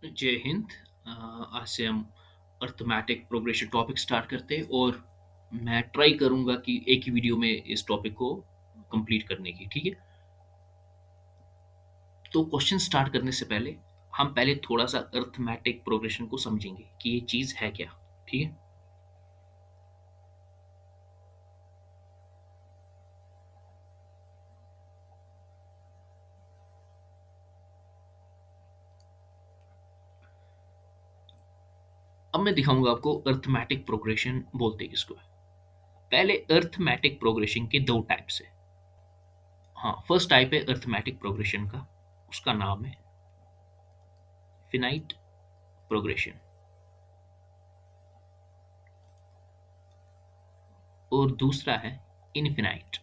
जय हिंद। आज से हम अर्थमेटिक प्रोग्रेशन टॉपिक स्टार्ट करते हैं और मैं ट्राई करूंगा कि एक ही वीडियो में इस टॉपिक को कंप्लीट करने की। ठीक है, तो क्वेश्चन स्टार्ट करने से पहले हम पहले थोड़ा सा अर्थमेटिक प्रोग्रेशन को समझेंगे कि ये चीज़ है क्या। ठीक है, अब मैं दिखाऊंगा आपको अर्थमेटिक प्रोग्रेशन बोलते किसको है। पहले अर्थमेटिक प्रोग्रेशन के दो टाइप्स है। हाँ, फर्स्ट टाइप है अर्थमेटिक प्रोग्रेशन का, उसका नाम है फिनाइट प्रोग्रेशन। और दूसरा है इनफिनाइट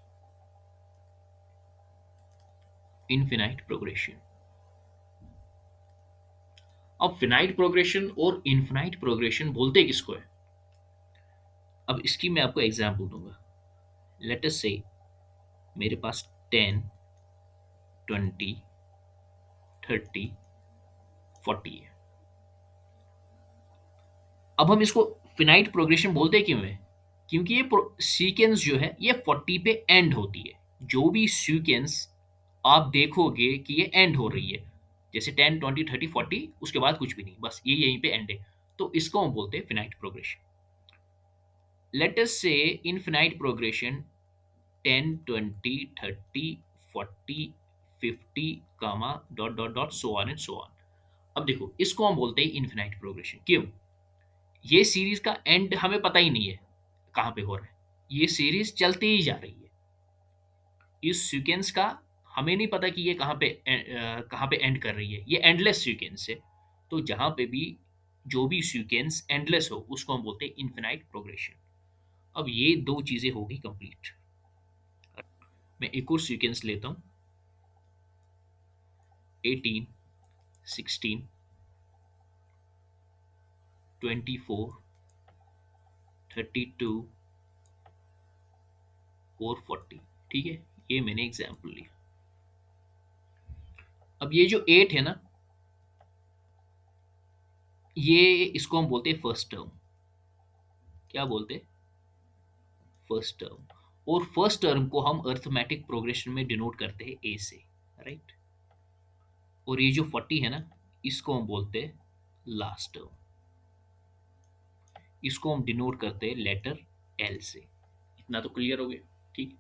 इनफिनाइट प्रोग्रेशन। अब फिनाइट प्रोग्रेशन और इनफिनाइट प्रोग्रेशन बोलते किसको है, अब इसकी मैं आपको एग्जांपल दूंगा। लेट अस से मेरे पास 10, 20, 30, 40 है। अब हम इसको फिनाइट प्रोग्रेशन बोलते क्यों है, क्योंकि ये सीक्वेंस जो है ये 40 पे एंड होती है। जो भी सीक्वेंस आप देखोगे कि ये एंड हो रही है, जैसे 10, 20, 30, 40, उसके बाद कुछ भी नहीं, बस ये यहीं पे एंड है, तो इसको हम बोलते हैं finite progression. Let us say infinite progression 10, 20, 30, 40, 50, comma dot dot dot so on and so on. अब देखो, इसको हम बोलते हैं इनफिनाइट प्रोग्रेशन। क्यों? ये सीरीज का एंड हमें पता ही नहीं है कहाँ पे हो रहा है, ये सीरीज चलती ही जा रही है। इस सीक्वेंस का हमें नहीं पता कि ये कहाँ पे एंड कर रही है, ये एंडलेस सीक्वेंस है। तो जहाँ पे भी जो भी सीक्वेंस एंडलेस हो उसको हम बोलते हैं इनफिनाइट प्रोग्रेशन। अब ये दो चीज़ें होगी कंप्लीट। मैं एक और सीक्वेंस लेता हूँ, 18, 16, 24, 32 और 40। ठीक है, ये मैंने एग्जाम्पल लिया। अब ये जो 8 है ना, ये इसको हम बोलते हैं फर्स्ट टर्म। क्या बोलते हैं? First term. और फर्स्ट टर्म को हम अर्थमेटिक प्रोग्रेशन में डिनोट करते हैं ए से, राइट। और ये जो 40 है ना, इसको हम बोलते हैं लास्ट टर्म। इसको हम डिनोट करते हैं लेटर एल से। इतना तो क्लियर हो गया? ठीक।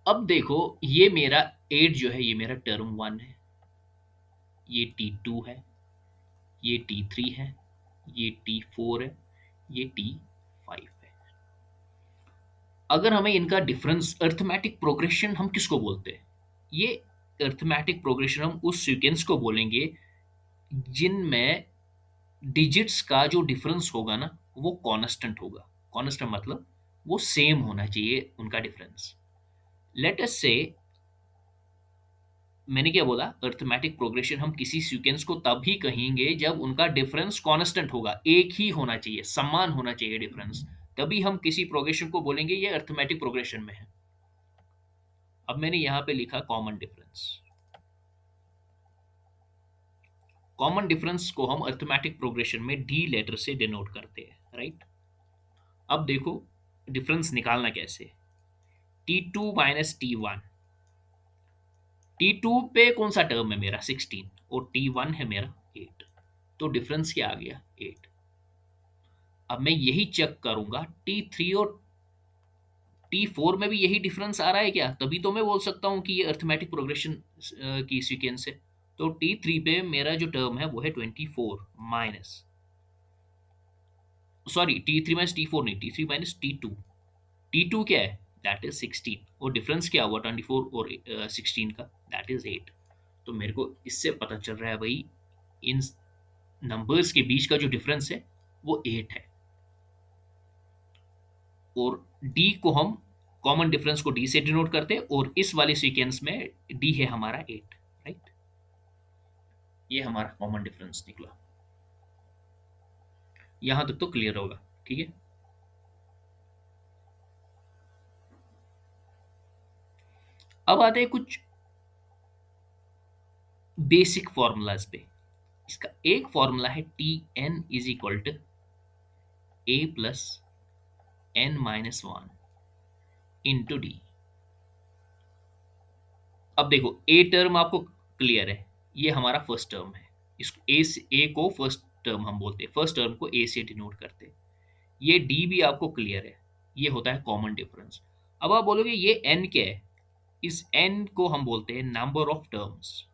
अब देखो, ये मेरा 8 जो है ये मेरा टर्म 1 है, ये T2 है, ये T3 है, ये T4 है, ये T5 है। अगर हमें इनका डिफरेंस अर्थमेटिक प्रोग्रेशन हम किसको बोलते हैं? ये अर्थमेटिक प्रोग्रेशन हम उस सीक्वेंस को बोलेंगे जिनमें डिजिट्स का जो डिफरेंस होगा ना, वो कांस्टेंट होगा। कांस्टेंट मतलब वो सेम होना चाहिए उनका डिफरेंस। लेट अस से, मैंने क्या बोला, अर्थमेटिक प्रोग्रेशन हम किसी सीक्वेंस को तब ही कहेंगे जब उनका डिफरेंस कांस्टेंट होगा, एक ही होना चाहिए, समान होना चाहिए डिफरेंस, तभी हम किसी प्रोग्रेशन को बोलेंगे ये अर्थमेटिक प्रोग्रेशन में है। अब मैंने यहां पे लिखा कॉमन डिफरेंस। कॉमन डिफरेंस को हम अर्थमेटिक प्रोग्रेशन में डी लेटर से डिनोट करते हैं, राइट। अब देखो, डिफरेंस निकालना कैसे। T2 - T1। T2 पे कौन सा टर्म है मेरा? 16। और T1 है मेरा 8। तो डिफरेंस क्या आ गया? 8। अब मैं यही चेक करूंगा T3 और T4 में भी यही डिफरेंस आ रहा है क्या, तभी तो मैं बोल सकता हूँ कि ये अर्थमेटिक प्रोग्रेशन की सीक्वेंस है। तो T3 पे मेरा जो टर्म है वो है 24 माइनस, सॉरी, T3 - T4 नहीं, T3 - T2। T2 क्या है? That is 16। और डिफरेंस क्या हुआ 24 और 16 का? That is 8। तो मेरे को इससे पता चल रहा है भाई, इन नंबर्स के बीच का जो डिफरेंस है वो 8 है। और डी को हम, कॉमन डिफरेंस को डी से डिनोट करते हैं, और इस वाले सीक्वेंस में डी है हमारा 8, राइट। ये हमारा कॉमन डिफरेंस निकला। यहां तक तो क्लियर होगा? ठीक है। अब आते हैं कुछ बेसिक फॉर्मूलाज पे। इसका एक फॉर्मूला है Tn = a plus n-1 × d। अब देखो ए टर्म आपको क्लियर है, ये हमारा फर्स्ट टर्म है। इसको ए से ए को फर्स्ट टर्म हम बोलते हैं, फर्स्ट टर्म को ए से डिनोट करते हैं। ये डी भी आपको क्लियर है, ये होता है कॉमन डिफरेंस। अब आप बोलोगे ये एन क्या है? इस एन को हम बोलते हैं number of terms,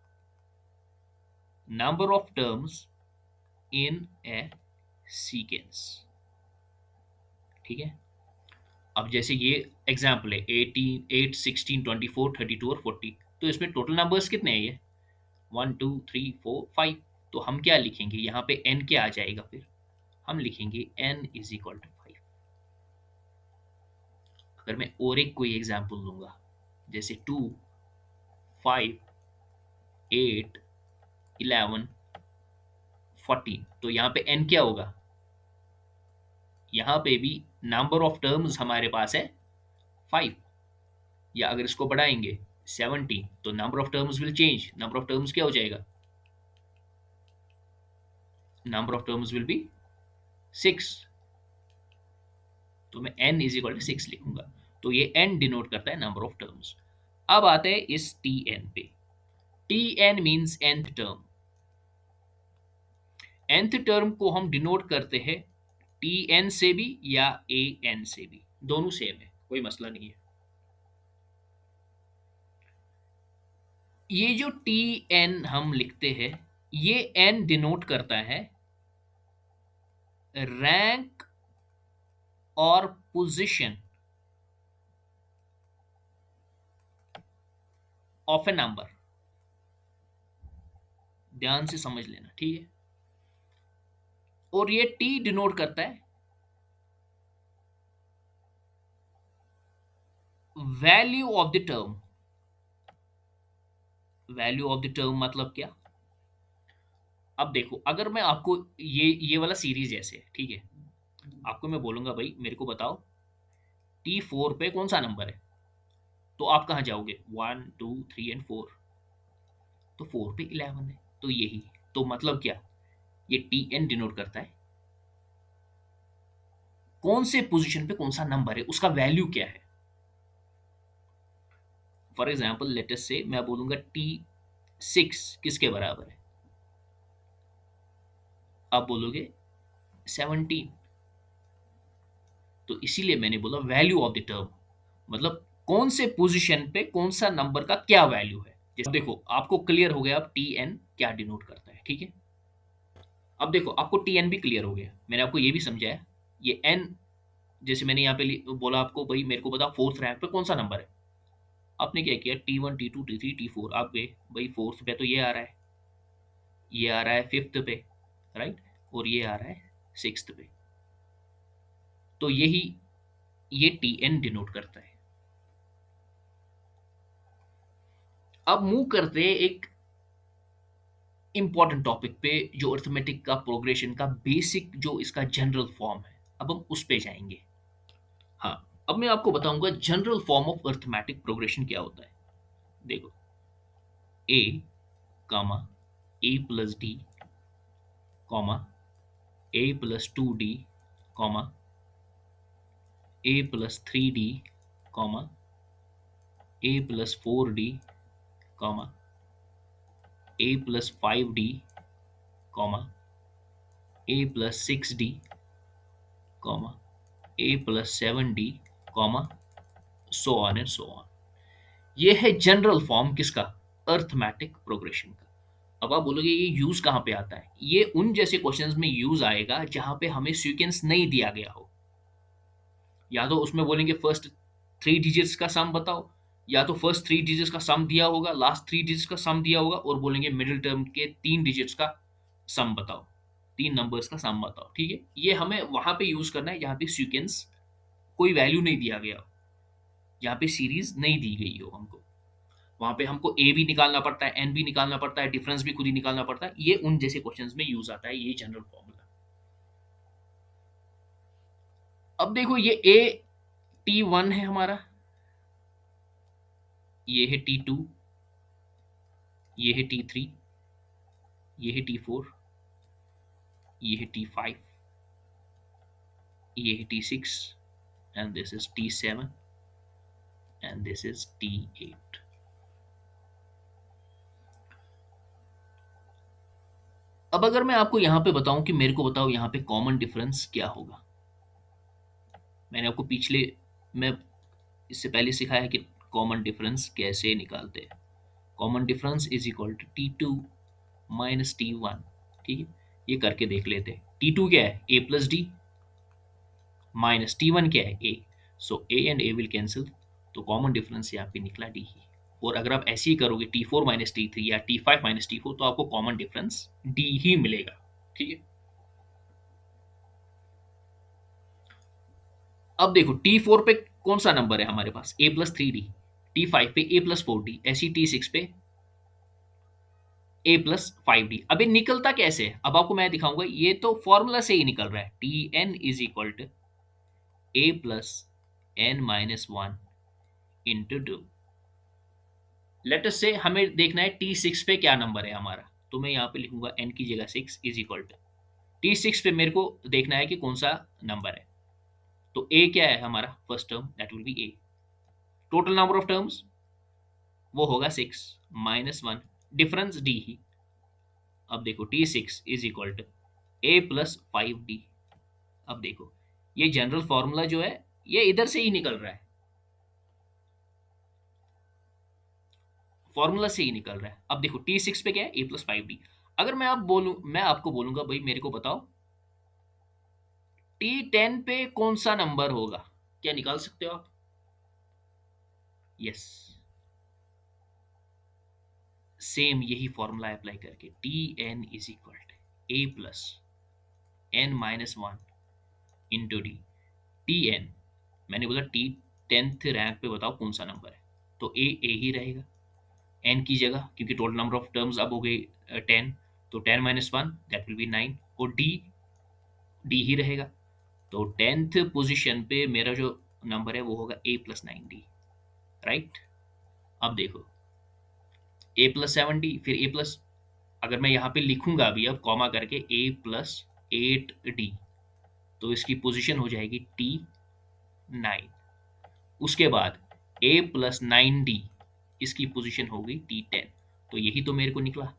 number of terms in A sequence. ठीक है, अब जैसे ये एग्जाम्पल है 18, 8, 16, 24, 32 और 40, तो इसमें टोटल नंबर्स कितने हैं? ये 1, 2, 3, 4, 5। तो हम क्या लिखेंगे यहाँ पे? n क्या आ जाएगा? फिर हम लिखेंगे n = 5। अगर मैं और एक कोई एग्जाम्पल लूंगा, जैसे 2, 5, 8, 11, 14, तो यहाँ पे n क्या होगा? यहाँ पे भी नंबर ऑफ टर्म्स हमारे पास है 5। या अगर इसको बढ़ाएंगे 70, तो number of terms will change. Number of terms क्या हो जाएगा? Number of terms will be 6। तो मैं n = 6 लिखूंगा। तो ये n डिनोट करता है नंबर ऑफ टर्म्स। अब आते हैं इस Tn पे। Tn means nth term. nth term को हम डिनोट करते हैं Tn से भी या An से भी, दोनों सेम है, कोई मसला नहीं है। ये जो Tn हम लिखते हैं, ये n डिनोट करता है रैंक और पोजीशन ऑफ ए नंबर। ध्यान से समझ लेना, ठीक है। और ये T डिनोट करता है value of the term. Value of the term मतलब क्या? अब देखो, अगर मैं आपको ये वाला सीरीज जैसे, ठीक है, आपको मैं बोलूंगा भाई मेरे को बताओ T4 पे कौन सा नंबर है, तो आप कहाँ जाओगे? 1, 2, 3 एंड 4। तो 4 पे 11 है, तो यही। तो मतलब क्या? ये Tn डिनोट करता है कौन से पोजीशन पे कौन सा नंबर है, उसका वैल्यू क्या है। फॉर एग्जाम्पल लेटेस्ट से मैं बोलूंगा T6 किसके बराबर है? आप बोलोगे 17। तो इसीलिए मैंने बोला वैल्यू ऑफ द टर्म, मतलब कौन से पोजीशन पे कौन सा नंबर का क्या वैल्यू है। जैसे देखो, आपको क्लियर हो गया अब Tn क्या डिनोट करता है, ठीक है। अब देखो, आपको Tn भी क्लियर हो गया, मैंने आपको ये भी समझाया। ये n, जैसे मैंने यहाँ पे बोला आपको भाई मेरे को बता फोर्थ रैंक पे कौन सा नंबर है। आपने क्या किया? T1, T2, T3, T4, आप गए भाई फोर्थ पे, तो ये आ रहा है, ये आ रहा है फिफ्थ पे, राइट, और ये आ रहा है सिक्स्थ पे। तो यही ये Tn डिनोट करता है। अब मूव करते हैं एक इंपॉर्टेंट टॉपिक पे, जो अर्थमेटिक का प्रोग्रेशन का बेसिक जो इसका जनरल फॉर्म है, अब हम उस पे जाएंगे। हाँ, अब मैं आपको बताऊंगा general form of arithmetic progression क्या होता है। देखो, a comma a+d comma a+2d comma a+3d comma a+4d comma a+5d comma a+6d comma a+7d comma so on and so on. ये है जनरल फॉर्म किसका? अर्थमेटिक प्रोग्रेशन का। अब आप बोलोगे ये यूज कहाँ पे आता है? ये उन जैसे क्वेश्चंस में यूज आएगा जहां पे हमें सीक्वेंस नहीं दिया गया हो। या तो उसमें बोलेंगे फर्स्ट 3 डिजिट्स का सम बताओ, या तो फर्स्ट 3 डिजिट्स का सम दिया होगा, लास्ट 3 डिजिट्स का सम दिया होगा, और बोलेंगे मिडिल टर्म के 3 डिजिट्स का सम बताओ, 3 नंबर्स का सम बताओ, ठीक है। ये हमें वहां पे यूज करना है जहां पे सीक्वेंस कोई वैल्यू नहीं दिया गया हो, जहां पे सीरीज नहीं दी गई हो हमको। वहां पे हमको ए भी निकालना पड़ता है, एन भी निकालना पड़ता है, डिफरेंस भी खुद ही निकालना पड़ता है। ये उन जैसे क्वेश्चंस में यूज आता है, ये जनरल फॉर्मूला। अब देखो, ये ए T1 है हमारा, ये है T2, ये है T3, ये है T4, ये है T5, ये है T6, and this is T7, and this is T8। अब अगर मैं आपको यहां पे बताऊं कि मेरे को बताओ यहां पे कॉमन डिफरेंस क्या होगा। मैंने आपको पिछले मैं इससे पहले सिखाया है कि कॉमन डिफरेंस कैसे निकालते हैं। Common difference is equal to T2 minus T1। ठीक है, ये करके देख लेते हैं। T2 क्या है, A plus D, minus T1 क्या है, A। So A and A will cancel, तो कॉमन डिफरेंस यहाँ पे निकला D ही। और अगर आप ऐसे ही करोगे T4 माइनस T3 या T5 माइनस T4, तो आपको कॉमन डिफरेंस D ही मिलेगा। ठीक है, अब देखो T4 पे कौन सा नंबर है हमारे पास, A प्लस 3D। T5 पे A प्लस 4D, ऐसी T6 पे A प्लस 5D। अब ये निकलता कैसे है, अब आपको मैं दिखाऊंगा। ये तो फॉर्मूला से ही निकल रहा है, Tn is equal to A plus n minus 1 into 2। Let us say हमें देखना है T6 पे क्या नंबर है हमारा, तो मैं यहाँ पे लिखूंगा n की जगह 6 इज इक्वल टू T6 पे मेरे को देखना है कि कौन सा नंबर है। तो A क्या है हमारा, first term, that will B A। Total number of terms वो होगा 6 माइनस 1, डिफरेंस D ही। अब देखो T6 is equal to A plus 5D। अब देखो ये जनरल फॉर्मूला जो है ये इधर से ही निकल रहा है, फॉर्मूला से ही निकल रहा है। अब देखो T6 पे क्या है, A प्लस 5D। अगर मैं आपको बोलूंगा भाई मेरे को बताओ T10 पे कौन सा नंबर होगा, क्या निकाल सकते हो आप? यस, सेम यही फॉर्मूला अप्लाई करके Tn is equal to A plus n minus 1 into D. Tn, मैंने बोला टी 10th रैंक पे बताओ कौन सा नंबर है, तो ए ही रहेगा n की जगह, क्योंकि टोटल नंबर ऑफ टर्म्स अब हो गई 10। तो 10 माइनस 1 दैट विल बी 9, और डी ही रहेगा। तो 10th पोजीशन पे मेरा जो नंबर है वो होगा A+9D, राइट। अब देखो A+7D, फिर A प्लस, अगर मैं यहाँ पे लिखूंगा अभी अब कॉमा करके A+8D, तो इसकी पोजीशन हो जाएगी T9। उसके बाद A+9D, इसकी पोजीशन होगी T10। तो यही तो मेरे को निकला,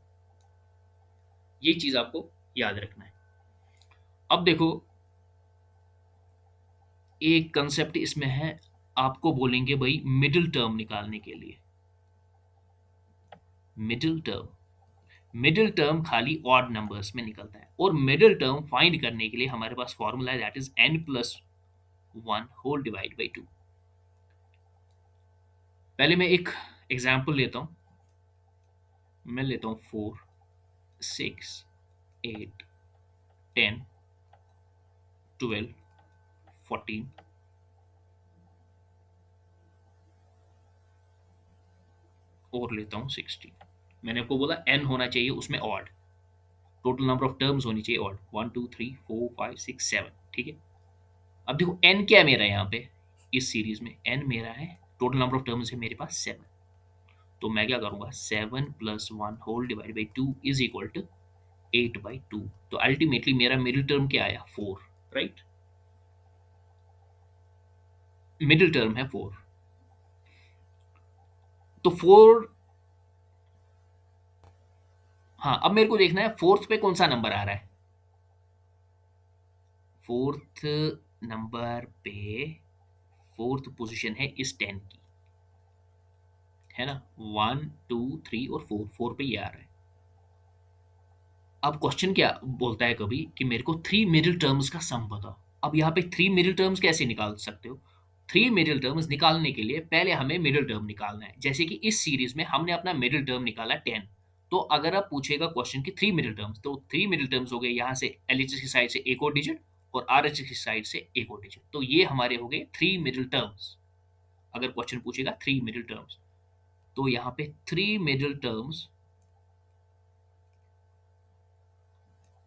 ये चीज आपको याद रखना है। अब देखो एक कंसेप्ट इसमें है, आपको बोलेंगे भाई मिडिल टर्म निकालने के लिए। मिडिल टर्म खाली ऑड नंबर्स में निकलता है, और मिडिल टर्म फाइंड करने के लिए हमारे पास फॉर्मूला है, that is n+1 whole divide by 2। पहले मैं एक एग्जांपल लेता हूं, मैं लेता हूं 4, 6, 8, 10, 12, 14 और लेता हूं 16। मैंने आपको बोला n होना चाहिए उसमें odd, total number of terms होनी चाहिए ऑड, 1 2 3 4 5 6 7। ठीक है, अब देखो n क्या है मेरा यहाँ पे, इस सीरीज में n मेरा है, टोटल नंबर ऑफ टर्म्स है मेरे पास 7। तो मैं क्या करूंगा, 7+1 whole divide by 2 is equal to 8/2। तो अल्टीमेटली मेरा मिडिल टर्म क्या आया, 4, राइट। मिडिल टर्म है 4। तो 4, हाँ अब मेरे को देखना है फोर्थ पे कौन सा नंबर आ रहा है। फोर्थ नंबर पे फोर्थ पोजीशन है इस 10 की, है ना। 1 2 3 और 4, 4 पे ये आ रहा है। अब क्वेश्चन क्या बोलता है कभी कि मेरे को 3 मिडिल टर्म्स का सम बताओ। अब यहाँ पे 3 मिडिल टर्म्स कैसे निकाल सकते हो, 3 मिडिल टर्म्स निकालने के लिए पहले हमें मिडिल टर्म निकालना है। जैसे कि इस सीरीज में हमने अपना मिडिल टर्म निकाला 10। तो अगर आप पूछेगा क्वेश्चन की 3 मिडिल टर्म्स, तो 3 मिडिल टर्म्स हो गए यहाँ से एलएचएस की साइड से एक और डिजिट और आरएचएस की साइड से एक और डिजिट, तो ये हमारे हो गए 3 मिडिल टर्म्स। अगर क्वेश्चन पूछेगा 3 मिडिल टर्म्स, तो यहाँ पे 3 मिडिल टर्म्स,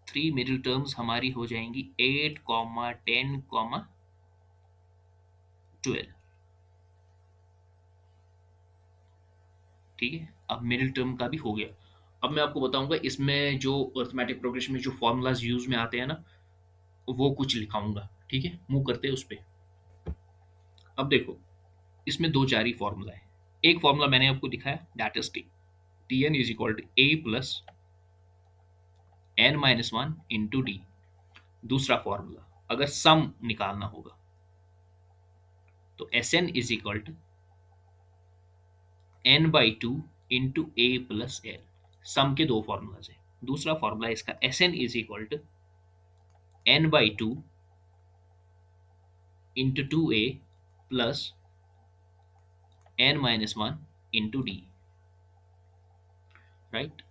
3 मिडिल टर्म्स हमारी हो जाएंगी 8, 10, 12। ठीक है, अब मिडिल टर्म का भी हो गया। अब मैं आपको बताऊंगा इसमें जो अर्थमेटिक प्रोग्रेशन में जो फॉर्मूलाज यूज में आते हैं ना, वो कुछ लिखाऊंगा। ठीक है, मूव करते हैं उस पर। अब देखो, इसमें दो चार ही फॉर्मूला है। एक फॉर्मूला मैंने आपको दिखाया, that is T N is equal to A plus N minus one into D. दूसरा फॉर्मूला, अगर सम निकालना होगा तो S N is equal to N by two into A plus L. Sum के दो फॉर्मूलाज है। दूसरा फॉर्मूला इसका S N is equal to N by two into two A plus N minus one into D. Right.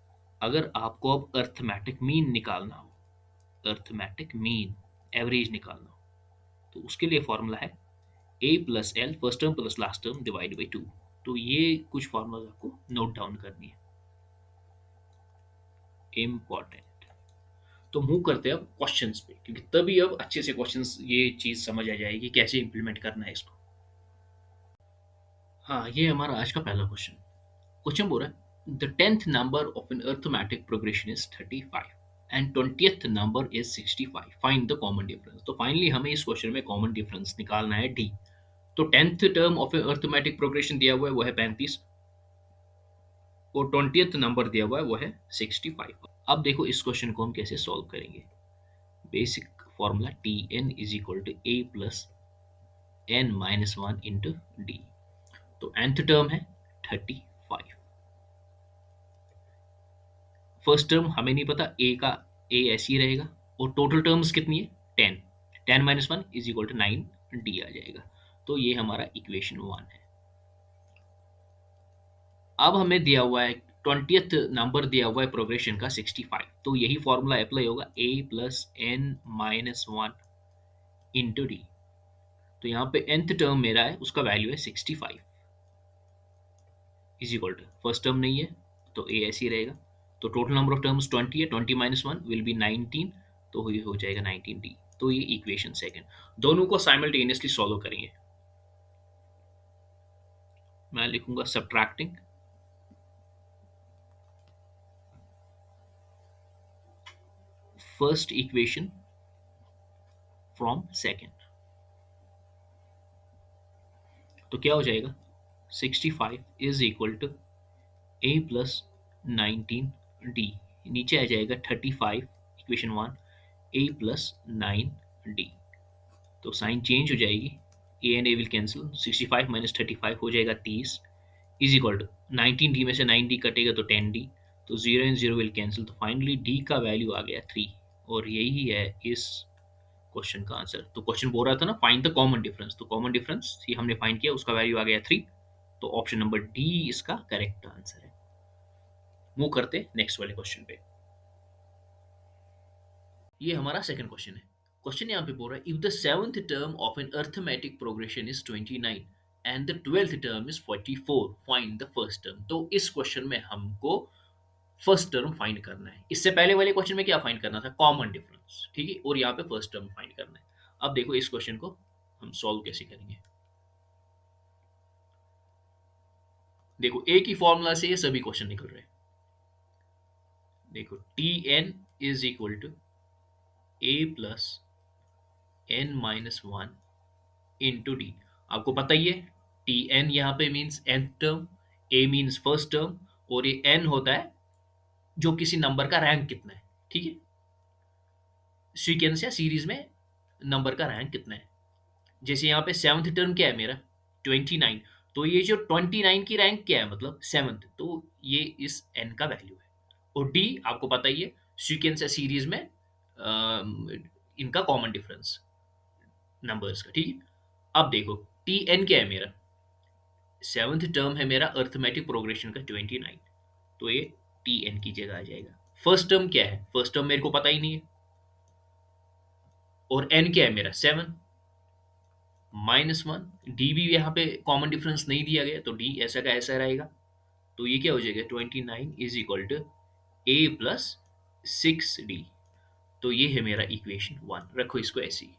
अगर आपको अब arithmetic mean निकालना हो, अर्थमेटिक मीन एवरेज निकालना हो, तो उसके लिए फॉर्मूला है A plus L first term plus last term divide by two. तो ये कुछ फॉर्मूला आपको नोट डाउन करनी है, इम्पॉर्टेंट। तो मूव करते हैं अब क्वेश्चंस पे, क्योंकि तभी अब अच्छे से क्वेश्चंस ये चीज समझ आ जाएगी कैसे इंप्लीमेंट करना है इसको। हाँ, ये हमारा आज का पहला क्वेश्चन। क्वेश्चन बोल रहा है the tenth number of an arithmetic progression is 35 and 20th number is 65, find the common difference. तो फाइनली हमें इस क्वेश्चन में कॉमन डिफरेंस निकालना है डी। तो tenth term of A arithmetic progression दिया हुआ है वो है 35, और 20th नंबर दिया हुआ है वो है 65। अब देखो इस क्वेश्चन को हम कैसे सॉल्व करेंगे। Basic formula T N is equal to A plus N minus one into D. तो nth टर्म है 35, फर्स्ट टर्म हमें नहीं पता, ए का ए ऐसे ही रहेगा, और टोटल टर्म्स कितनी है 10, 10 minus one is equal to 9, D आ जाएगा। तो ये हमारा इक्वेशन 1 है। अब हमें दिया हुआ है 20th नंबर दिया हुआ है प्रोग्रेशन का 65, तो यही फॉर्मूला अप्लाई होगा A plus N minus one into D. तो यहाँ पे nth टर्म मेरा है उसका वैल्यू है 65 is equal to, first term नहीं है तो ए ऐसे ही रहेगा। तो टोटल नंबर ऑफ टर्म्स 20 है, 20 माइनस वन विल बी 19, तो ये हो जाएगा 19 डी। तो ये इक्वेशन सेकंड। दोनों को साइमल्टेनियसली सॉल्व करेंगे। मैं लिखूंगा subtracting first equation from second. तो क्या हो जाएगा 65 is equal to A plus 19 D. नीचे आ जाएगा 35 इक्वेशन 1 ए प्लस 9 डी। तो साइन चेंज हो जाएगी, A and A will cancel, 65 minus 35 हो जाएगा 30 इज इक्वल टू 19 डी में से 9 डी कटेगा तो 10 डी, तो 0 एंड 0 विल कैंसिल। तो फाइनली डी का वैल्यू आ गया 3, और यही है इस क्वेश्चन का आंसर। तो क्वेश्चन बोल रहा था ना फाइंड द कॉमन डिफरेंस, तो कॉमन डिफरेंस ये हमने फाइंड किया, उसका वैल्यू आ गया 3। तो ऑप्शन नंबर डी इसका करेक्ट आंसर है। मूव करते नेक्स्ट वाले क्वेश्चन पे। ये हमारा सेकंड क्वेश्चन है। क्वेश्चन यहाँ पे बोल रहा है if the seventh term of an arithmetic progression is 29 and the 12th term is 44, find the first term. तो इस क्वेश्चन में हमको फर्स्ट टर्म फाइंड करना है। इससे पहले वाले क्वेश्चन में क्या फाइंड करना था, कॉमन डिफरेंस, ठीक है, और यहाँ पे फर्स्ट टर्म फाइंड करना है। अब देखो इस क्वेश्चन को हम सॉल्व कैसे करेंगे। देखो एक ही फॉर्मूला से ये सभी क्वेश्चन निकल रहे हैं। देखो T N is equal to A plus N minus one into D. आपको पता ही है टी एन यहाँ पे means nth term, A means first term, और ये एन होता है जो किसी नंबर का रैंक कितना है। ठीक है, सीक्वेंस या सीरीज में नंबर का रैंक कितना है। जैसे यहाँ पे सेवंथ टर्म क्या है मेरा 29, तो ये जो 29 की रैंक क्या है मतलब सेवंथ, तो ये इस एन का वैल्यू है। और डी आपको पता ही है सीक्वेंस या सीरीज में इनका कॉमन डिफरेंस नंबर्स का। ठीक है, अब देखो टी एन क्या है मेरा, सेवंथ टर्म है मेरा अर्थमेटिक प्रोग्रेशन का 29, तो ये टी एन की जगह आ जाएगा। फर्स्ट टर्म क्या है, फर्स्ट टर्म मेरे को पता ही नहीं है, और एन क्या है मेरा 7 माइनस वन। डी भी यहाँ पे कॉमन डिफरेंस नहीं दिया गया, तो डी ऐसा का ऐसा रहेगा। तो ये क्या हो जाएगा 29 is equal to A plus 6 D. तो ये है मेरा इक्वेशन 1, रखो इसको ऐसे ही।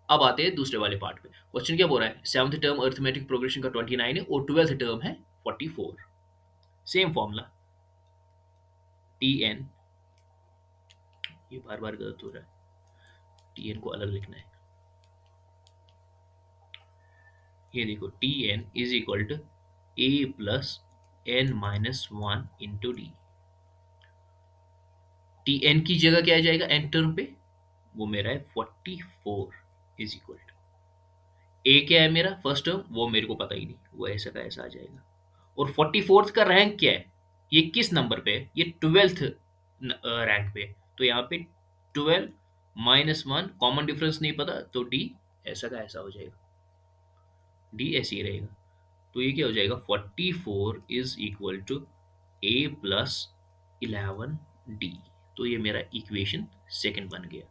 अब आते हैं दूसरे वाले पार्ट पे। क्वेश्चन क्या बोल रहा है, सेवंथ टर्म अर्थमेटिक प्रोग्रेशन का 29 है और 12th टर्म है 44। सेम फॉर्मूला, टी एन, ये बार बार गलत हो रहा है, टी एन को अलग लिखना है। ये देखो T N is equal to A plus N minus one into D. T N की जगह क्या आ जाएगा एन टर्म पे, वो मेरा है 44 इज इक्वल टू ए, क्या है मेरा फर्स्ट टर्म, वो मेरे को पता ही नहीं, वो ऐसा का ऐसा आ जाएगा। और 44th का रैंक क्या है, ये किस नंबर पे है, ये 12th रैंक पे है। तो यहाँ पे 12 माइनस वन, कॉमन डिफरेंस नहीं पता, तो डी ऐसा का ऐसा हो जाएगा, डी ऐसे ही रहेगा। तो ये क्या हो जाएगा, 44 is equal to A plus 11 D. तो ये मेरा इक्वेशन सेकंड बन गया।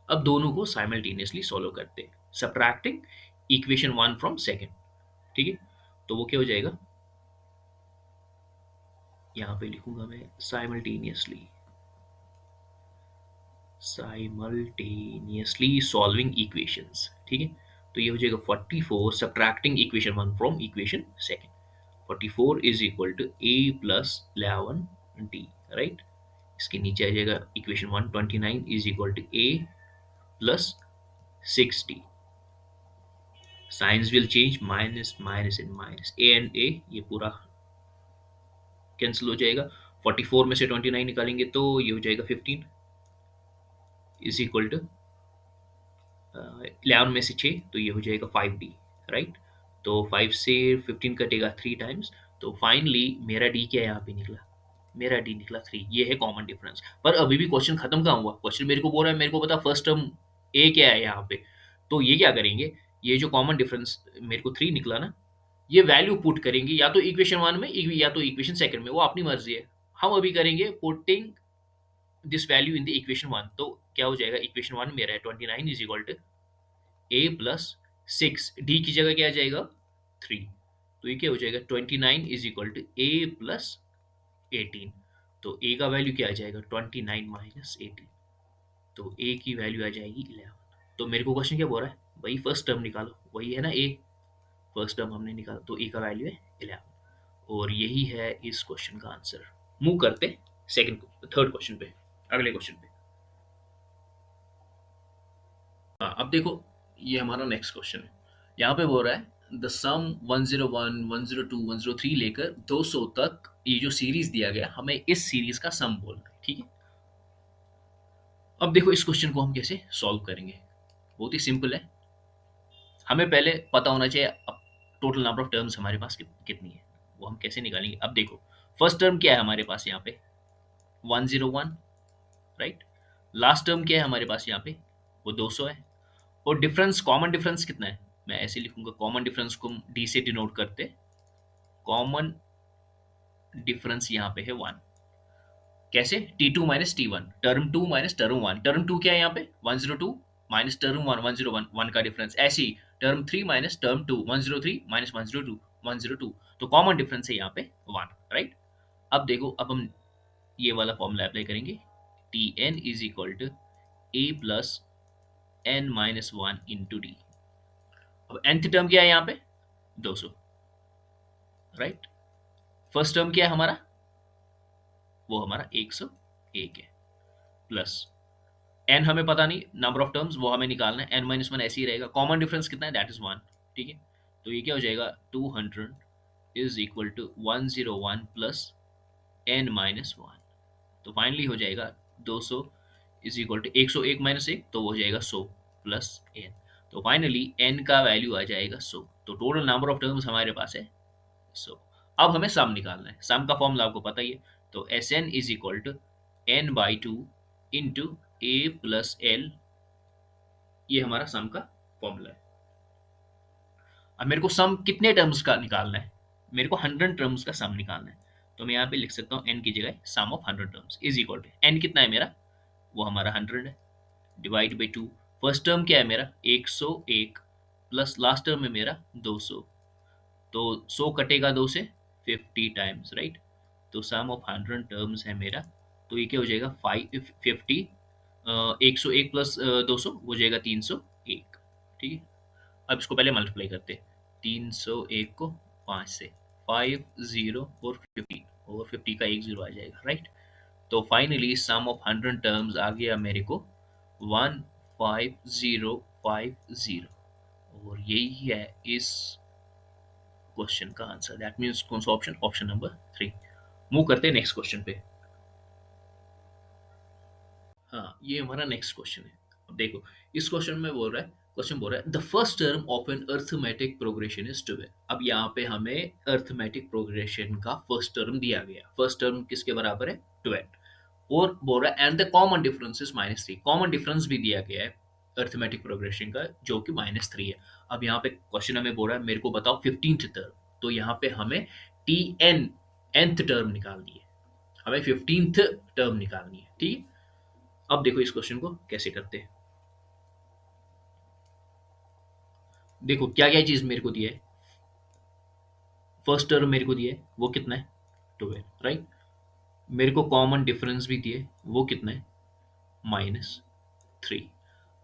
अब दोनों को साइमल्टेनियसली सॉल्व करते हैं, subtracting equation one from second. ठीक है, तो वो क्या हो जाएगा, यहाँ पे लिखूंगा मैं साइमल्टेनियसली सॉल्विंग इक्वेशंस। ठीक है, तो ये हो जाएगा 44 subtracting equation one from equation second. 44 is equal to A plus 11 D, right. इसके नीचे आ जाएगा equation one, 29 is equal to A plus 6 D. Signs will change, minus minus and minus, A and A ये पूरा cancel हो जाएगा। 44 में से 29 निकालेंगे तो ये हो जाएगा 15 इज इक्वल टू 11 में से 6, तो ये हो जाएगा 5d, राइट। तो 5 से 15 कटेगा 3 टाइम्स, तो फाइनली मेरा d क्या यहाँ पे निकला, मेरा d निकला 3। ये है कॉमन डिफरेंस। पर अभी भी क्वेश्चन खत्म कहाँ हुआ, क्वेश्चन मेरे को बोल रहा है मेरे को पता फर्स्ट टर्म a क्या है यहाँ पे। तो ये क्या करेंगे, ये जो कॉमन डिफरेंस मेरे को 3 निकला ना, ये वैल्यू पुट करेंगे या तो इक्वेशन वन में या तो इक्वेशन सेकंड में, वो अपनी मर्जी है। हम अभी करेंगे putting this value in the equation one. तो क्या हो जाएगा, इक्वेशन वन मेरा है 29 is equal to A plus 6, D की जगह क्या आ जाएगा 3। तो ये क्या हो जाएगा 29 is equal to A plus 18। तो ए का वैल्यू क्या आ जाएगा 29 माइनस 18, तो ए की वैल्यू आ जाएगी 11। तो मेरे को क्वेश्चन क्या बोल रहा है भाई, फर्स्ट टर्म निकालो, वही है ना ए, फर्स्ट टर्म हमने निकाला, तो ए का वैल्यू है 11। और यही है इस क्वेश्चन का आंसर। मूव करते सेकंड थर्ड क्वेश्चन पे, अगले क्वेश्चन पे। हाँ, अब देखो ये हमारा नेक्स्ट क्वेश्चन है। यहाँ पे बोल रहा है द सम 101, 102, 103 लेकर 200 तक ये जो सीरीज दिया गया, हमें इस सीरीज का सम बोलना है। ठीक है, अब देखो इस क्वेश्चन को हम कैसे सॉल्व करेंगे, बहुत ही सिंपल है। हमें पहले पता होना चाहिए अब टोटल नंबर ऑफ टर्म्स हमारे पास कितनी है, वो हम कैसे निकालेंगे। अब देखो फर्स्ट टर्म क्या है हमारे पास यहाँ पे 101, राइट। लास्ट टर्म क्या है हमारे पास यहाँ पे, वो 200 है। और डिफरेंस, कॉमन डिफरेंस कितना है, मैं ऐसे लिखूंगा, कॉमन डिफरेंस को हम डी से डिनोट करते, कॉमन डिफरेंस यहाँ पे है 1। कैसे, T2 minus T1, term 2 minus term 1। Term 2 क्या है यहाँ पे 102 माइनस टर्म 1 101, 1 का डिफरेंस। ऐसे ही टर्म 3 माइनस टर्म 2 103 माइनस 102 102। तो कॉमन डिफरेंस है यहाँ पे 1, राइट। अब देखो, अब हम ये वाला फॉर्मूला अप्लाई करेंगे, T N is equal to A plus N minus one into D. अब nth टर्म क्या है यहाँ पे 200, राइट। फर्स्ट टर्म क्या है हमारा, वो हमारा 101 है, प्लस n हमें पता नहीं, नंबर ऑफ टर्म्स वो हमें निकालना है, n माइनस वन ऐसे ही रहेगा। कॉमन डिफरेंस कितना है, दैट इज 1। ठीक है, तो ये क्या हो जाएगा 200 is equal to 101 plus n minus one. तो फाइनली हो जाएगा 200 इज इक्वल टू 101 माइनस एक, तो वो हो जाएगा 100 प्लस n। तो फाइनली n का वैल्यू आ जाएगा 100। तो टोटल नंबर ऑफ टर्म्स हमारे पास है 100। अब हमें सम निकालना है, सम का फॉर्मूला आपको पता ही है। तो S N is equal to N by two into A plus L, ये हमारा सम का फॉर्मूला है। अब मेरे को सम कितने टर्म्स का निकालना है, मेरे को 100 टर्म्स का सम निकालना है। तो मैं यहाँ पे लिख सकता हूँ एन की जगह sum of 100 terms is equal to, N कितना है मेरा, वो हमारा 100 है, डिवाइड बाई 2। फर्स्ट टर्म क्या है मेरा 101 प्लस लास्ट टर्म है मेरा 200, तो 100 कटेगा 2 से 50 टाइम्स, राइट। तो सम ऑफ 100 टर्म्स है मेरा, तो ये क्या हो जाएगा 550, 101 प्लस 200 हो जाएगा 301। ठीक है, अब इसको पहले मल्टीप्लाई करते, 301 को 5 से, 5 0 और 50, और 50 का एक जीरो आ जाएगा, राइट। तो फाइनली सम ऑफ 100 टर्म्स आ गया मेरे को 15050, और यही है इस क्वेश्चन का आंसर। दैट मीन्स कौन सा ऑप्शन? Option number 3। मूव करते हैं नेक्स्ट क्वेश्चन पे। हाँ, ये हमारा नेक्स्ट क्वेश्चन है। अब देखो, इस क्वेश्चन में बोल रहा है, क्वेश्चन बोल रहा है the first term of an arithmetic progression is 12। अब यहाँ पे हमें अर्थमेटिक प्रोग्रेशन का फर्स्ट टर्म दिया गया। फर्स्ट टर्म किसके बराबर है? 12। और बोल रहा है and the common difference is -3। Common difference भी दिया गया है अर्थमेटिक प्रोग्रेशन का, जो कि -3 है। अब यहाँ पे क्वेश्चन हमें बोल रहा है मेरे को बताओ 15th टर्म। तो यहाँ पे हमें टी एन nth टर्म निकालनी है, हमें 15th टर्म निकालनी है, ठीक है। अब देखो इस क्वेश्चन को कैसे करते हैं। देखो क्या क्या चीज मेरे को दिया है। फर्स्ट टर्म मेरे को दिया है, वो कितना है? 12, राइट। मेरे को कॉमन डिफरेंस भी दिया है, वो कितना है? -3।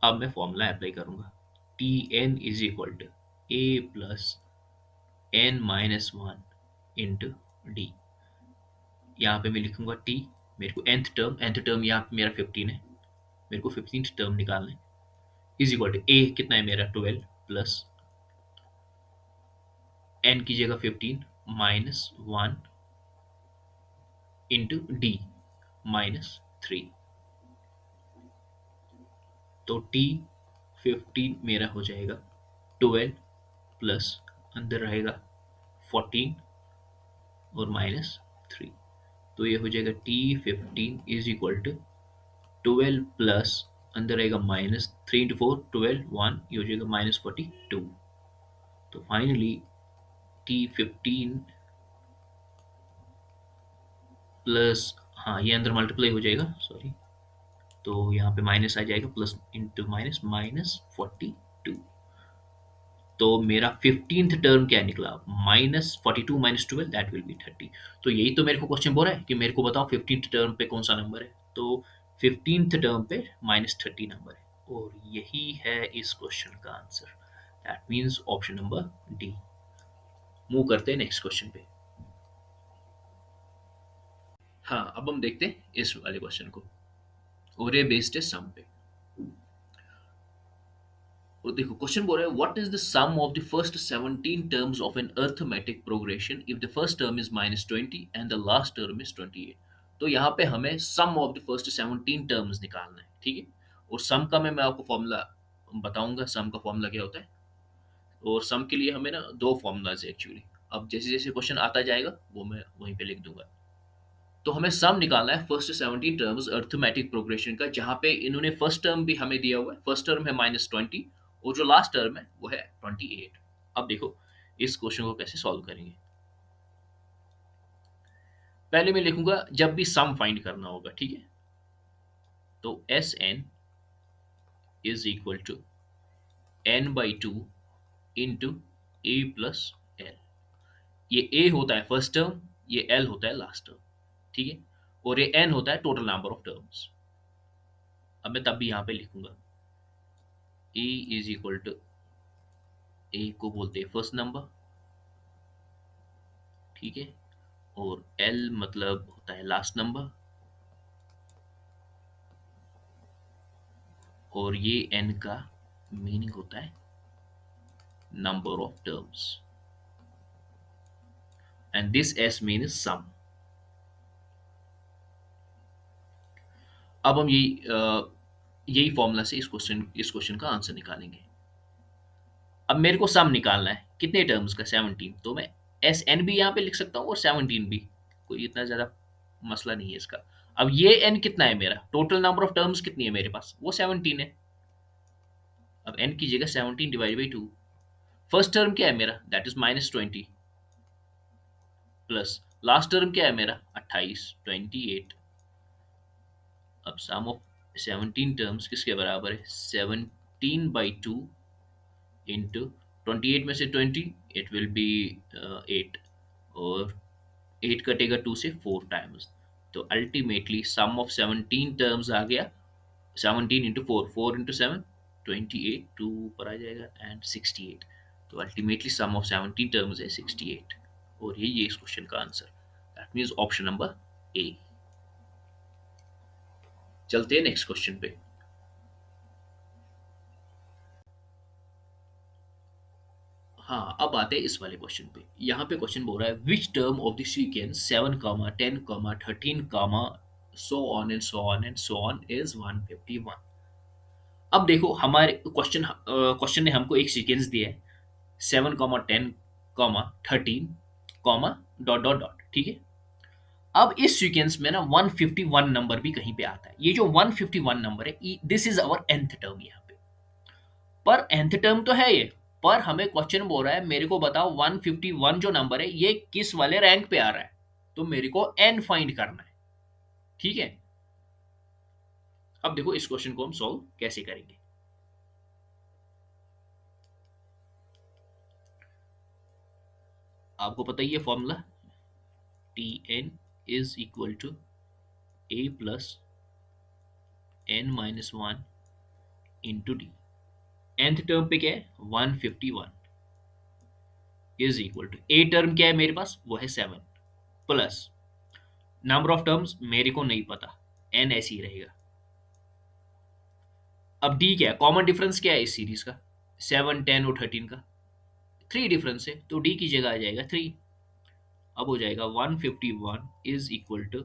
अब मैं फॉर्मूला अप्लाई करूंगा। T N is equal to A plus N minus one into D. यहाँ पे मैं लिखूंगा टी, मेरे को nth टर्म यहाँ पे मेरा 15 है, मेरे को 15th टर्म निकालना है, इज इक्वल टू ए कितना है मेरा? 12 प्लस एन की जगह 15 -1 इंटू डी -3। तो टी 15 मेरा हो जाएगा 12 प्लस अंदर रहेगा 14 और -3। तो ये हो जाएगा T 15 is equal to 12 plus अंदर रहेगा -3 इंटू 4 12 1, ये हो जाएगा -42। तो फाइनली टी 15 प्लस, हाँ ये अंदर मल्टीप्लाई हो जाएगा, सॉरी, तो यहाँ पे माइनस आ जाएगा, प्लस इंटू माइनस -42। तो मेरा 15th टर्म क्या निकला? -42 -12 दैट विल बी 30। तो यही तो मेरे को क्वेश्चन बोल रहा है कि मेरे को बताओ 15th टर्म पे कौन सा नंबर है। तो 15th टर्म पे -30 नंबर है, और यही है इस क्वेश्चन का answer. That means option number D. Move करते हैं नेक्स्ट क्वेश्चन पे। हाँ, अब हम देखते हैं इस वाले क्वेश्चन को, और ये बेस्ड है सम पे। और देखो क्वेश्चन बोल रहा है what is the sum of the first 17 terms of an arithmetic progression if the first term is -20 and the last term is 28। तो यहाँ पे हमें sum of the first 17 terms निकालना है, ठीक है। और सम का मैं आपको फॉर्मूला बताऊंगा, सम का फॉर्मूला क्या होता है। और सम के लिए हमें ना दो फॉर्मूलाज है एक्चुअली। अब जैसे जैसे क्वेश्चन आता जाएगा वो मैं वहीं पे लिख दूंगा। तो हमें सम निकालना है फर्स्ट 17 टर्म्स अर्थमेटिक प्रोग्रेशन का, जहां पे इन्होंने फर्स्ट टर्म भी हमें दिया हुआ है। फर्स्ट टर्म है -20 और जो लास्ट टर्म है वो है 28। अब देखो इस क्वेश्चन को कैसे सॉल्व करेंगे। पहले मैं लिखूंगा जब भी सम फाइंड करना होगा, ठीक है। तो S N is equal to n/2 into A plus L. ये ए होता है फर्स्ट टर्म, ये एल होता है लास्ट टर्म, ठीक है। और ये एन होता है टोटल नंबर ऑफ टर्म्स। अब मैं तब भी यहाँ पे लिखूंगा ए इज इक्वल टू, ए को बोलते हैं फर्स्ट नंबर, ठीक है। और एल मतलब होता है लास्ट नंबर, और ये एन का मीनिंग होता है number of terms, and this S means sum. अब हम यही फॉर्मूला से इस क्वेश्चन का आंसर निकालेंगे। अब मेरे को सम निकालना है कितने टर्म्स का? 17। तो मैं एस एन भी यहाँ पे लिख सकता हूँ और 17 भी, कोई इतना ज़्यादा मसला नहीं है इसका। अब ये एन कितना है मेरा? टोटल नंबर ऑफ टर्म्स कितनी है मेरे पास? वो 17 है। अब एन की जगह 17 डिवाइड बाई 2। फर्स्ट टर्म क्या है मेरा? That is -20 plus last term क्या है मेरा? 28 28। अब सम ऑफ 17 टर्म्स किसके बराबर है? 17/2 इंटू 28 में से 20, इट विल बी 8, और 8 कटेगा 2 से 4 टाइम्स। तो अल्टीमेटली सम ऑफ 17 टर्म्स आ गया 17 इंटू 4, 4 इंटू 7 28, 2 ऊपर आ जाएगा एंड 68। तो अल्टीमेटली सम ऑफ 17 टर्म्स है 68, और ये इस क्वेश्चन का answer. That means option number A. चलते हैं नेक्स्ट क्वेश्चन पे। हाँ, अब आते हैं इस वाले क्वेश्चन पे। यहाँ पे क्वेश्चन बोल रहा है which term of the sequence 7, 10, 13, so on and so on and so on is 151। अब देखो हमारे क्वेश्चन ने हमको एक सीक्वेंस दिया है 7, 10, 13, डॉट डॉट डॉट, ठीक है। अब इस सीक्वेंस में ना 151 नंबर भी कहीं पे आता है। ये जो 151 नंबर है, this is our nth term यहाँ पे। पर nth टर्म तो है ये, पर हमें क्वेश्चन बोल रहा है मेरे को बताओ 151 जो नंबर है ये किस वाले रैंक पे आ रहा है। तो मेरे को n फाइंड करना है, ठीक है। अब देखो इस क्वेश्चन को हम सॉल्व कैसे करेंगे। आपको पता ही है formula, T N is equal to A plus N minus one into D. nth term पे क्या है 151 is equal to A term क्या है मेरे पास, वो है 7 प्लस नंबर ऑफ टर्म्स मेरे को नहीं पता, n ऐसे ही रहेगा। अब डी क्या है, कॉमन डिफरेंस क्या है इस सीरीज का, 7, 10 और 13 का 3 डिफरेंस है, तो डी की जगह आ जाएगा 3। अब हो जाएगा 151 is equal to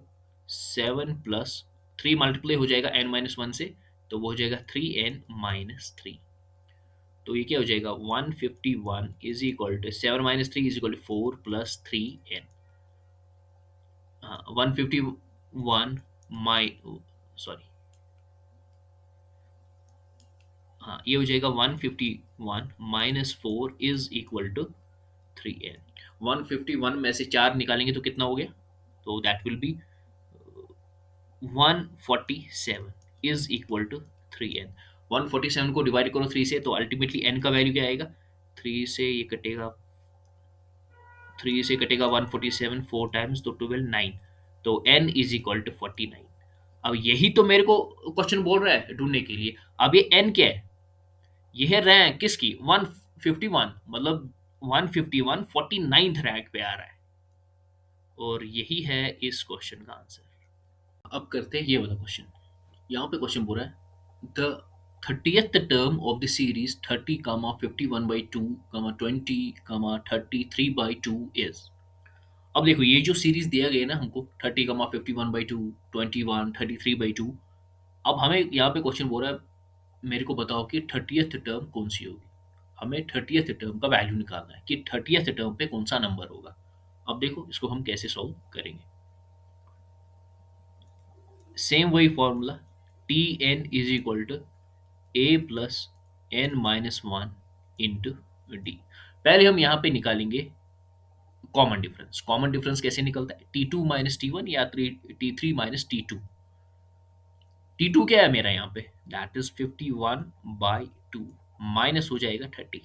7 plus 3 multiply हो जाएगा n-1 से, तो वो हो जाएगा 3n-3। तो ये क्या हो जाएगा 151 is equal to 7 - 3 is equal to 4 + 3n। हाँ 151 माइ सॉरी, हाँ ये हो जाएगा 151 -4 इज इक्वल टू 3n। 151 में से 4 निकालेंगे तो कितना हो गया, तो that will be 147 is equal to 3n। 147 को डिवाइड करो 3 से, तो अल्टीमेटली n का वैल्यू क्या आएगा, 3 से ये कटेगा, 3 से कटेगा 147, 4 टाइम्स तो 12, 9, तो n इज इक्वल टू 49। अब यही तो मेरे को क्वेश्चन बोल रहा है ढूंढने के लिए। अब ये n क्या है, ये है रैंक किसकी 151, मतलब 151 49th रैंक पे आ रहा है, और यही है इस क्वेश्चन का आंसर। अब करते हैं ये वाला क्वेश्चन। यहाँ पे क्वेश्चन बोल रहा है the 30th term of the series 30, 51/2, 20, 33/2 is. अब देखो ये जो सीरीज दिया गया है ना हमको 30, 51/2, 21, 33/2। अब हमें यहाँ पे क्वेश्चन बोल रहा है मेरे को बताओ कि 30th टर्म कौन सी होगी। हमें 30th टर्म का वैल्यू निकालना है कि 30th टर्म पे कौन सा नंबर होगा। अब देखो इसको हम कैसे सॉल्व करेंगे। सेम वही formula, T N is equal to A plus n-1 into D. पहले हम यहाँ पे निकालेंगे कॉमन डिफरेंस। कॉमन डिफरेंस कैसे निकलता है, T2 - T1 या T3 - T2। T2 क्या है मेरा यहाँ पे, दैट इज 51/2 माइनस हो जाएगा 30,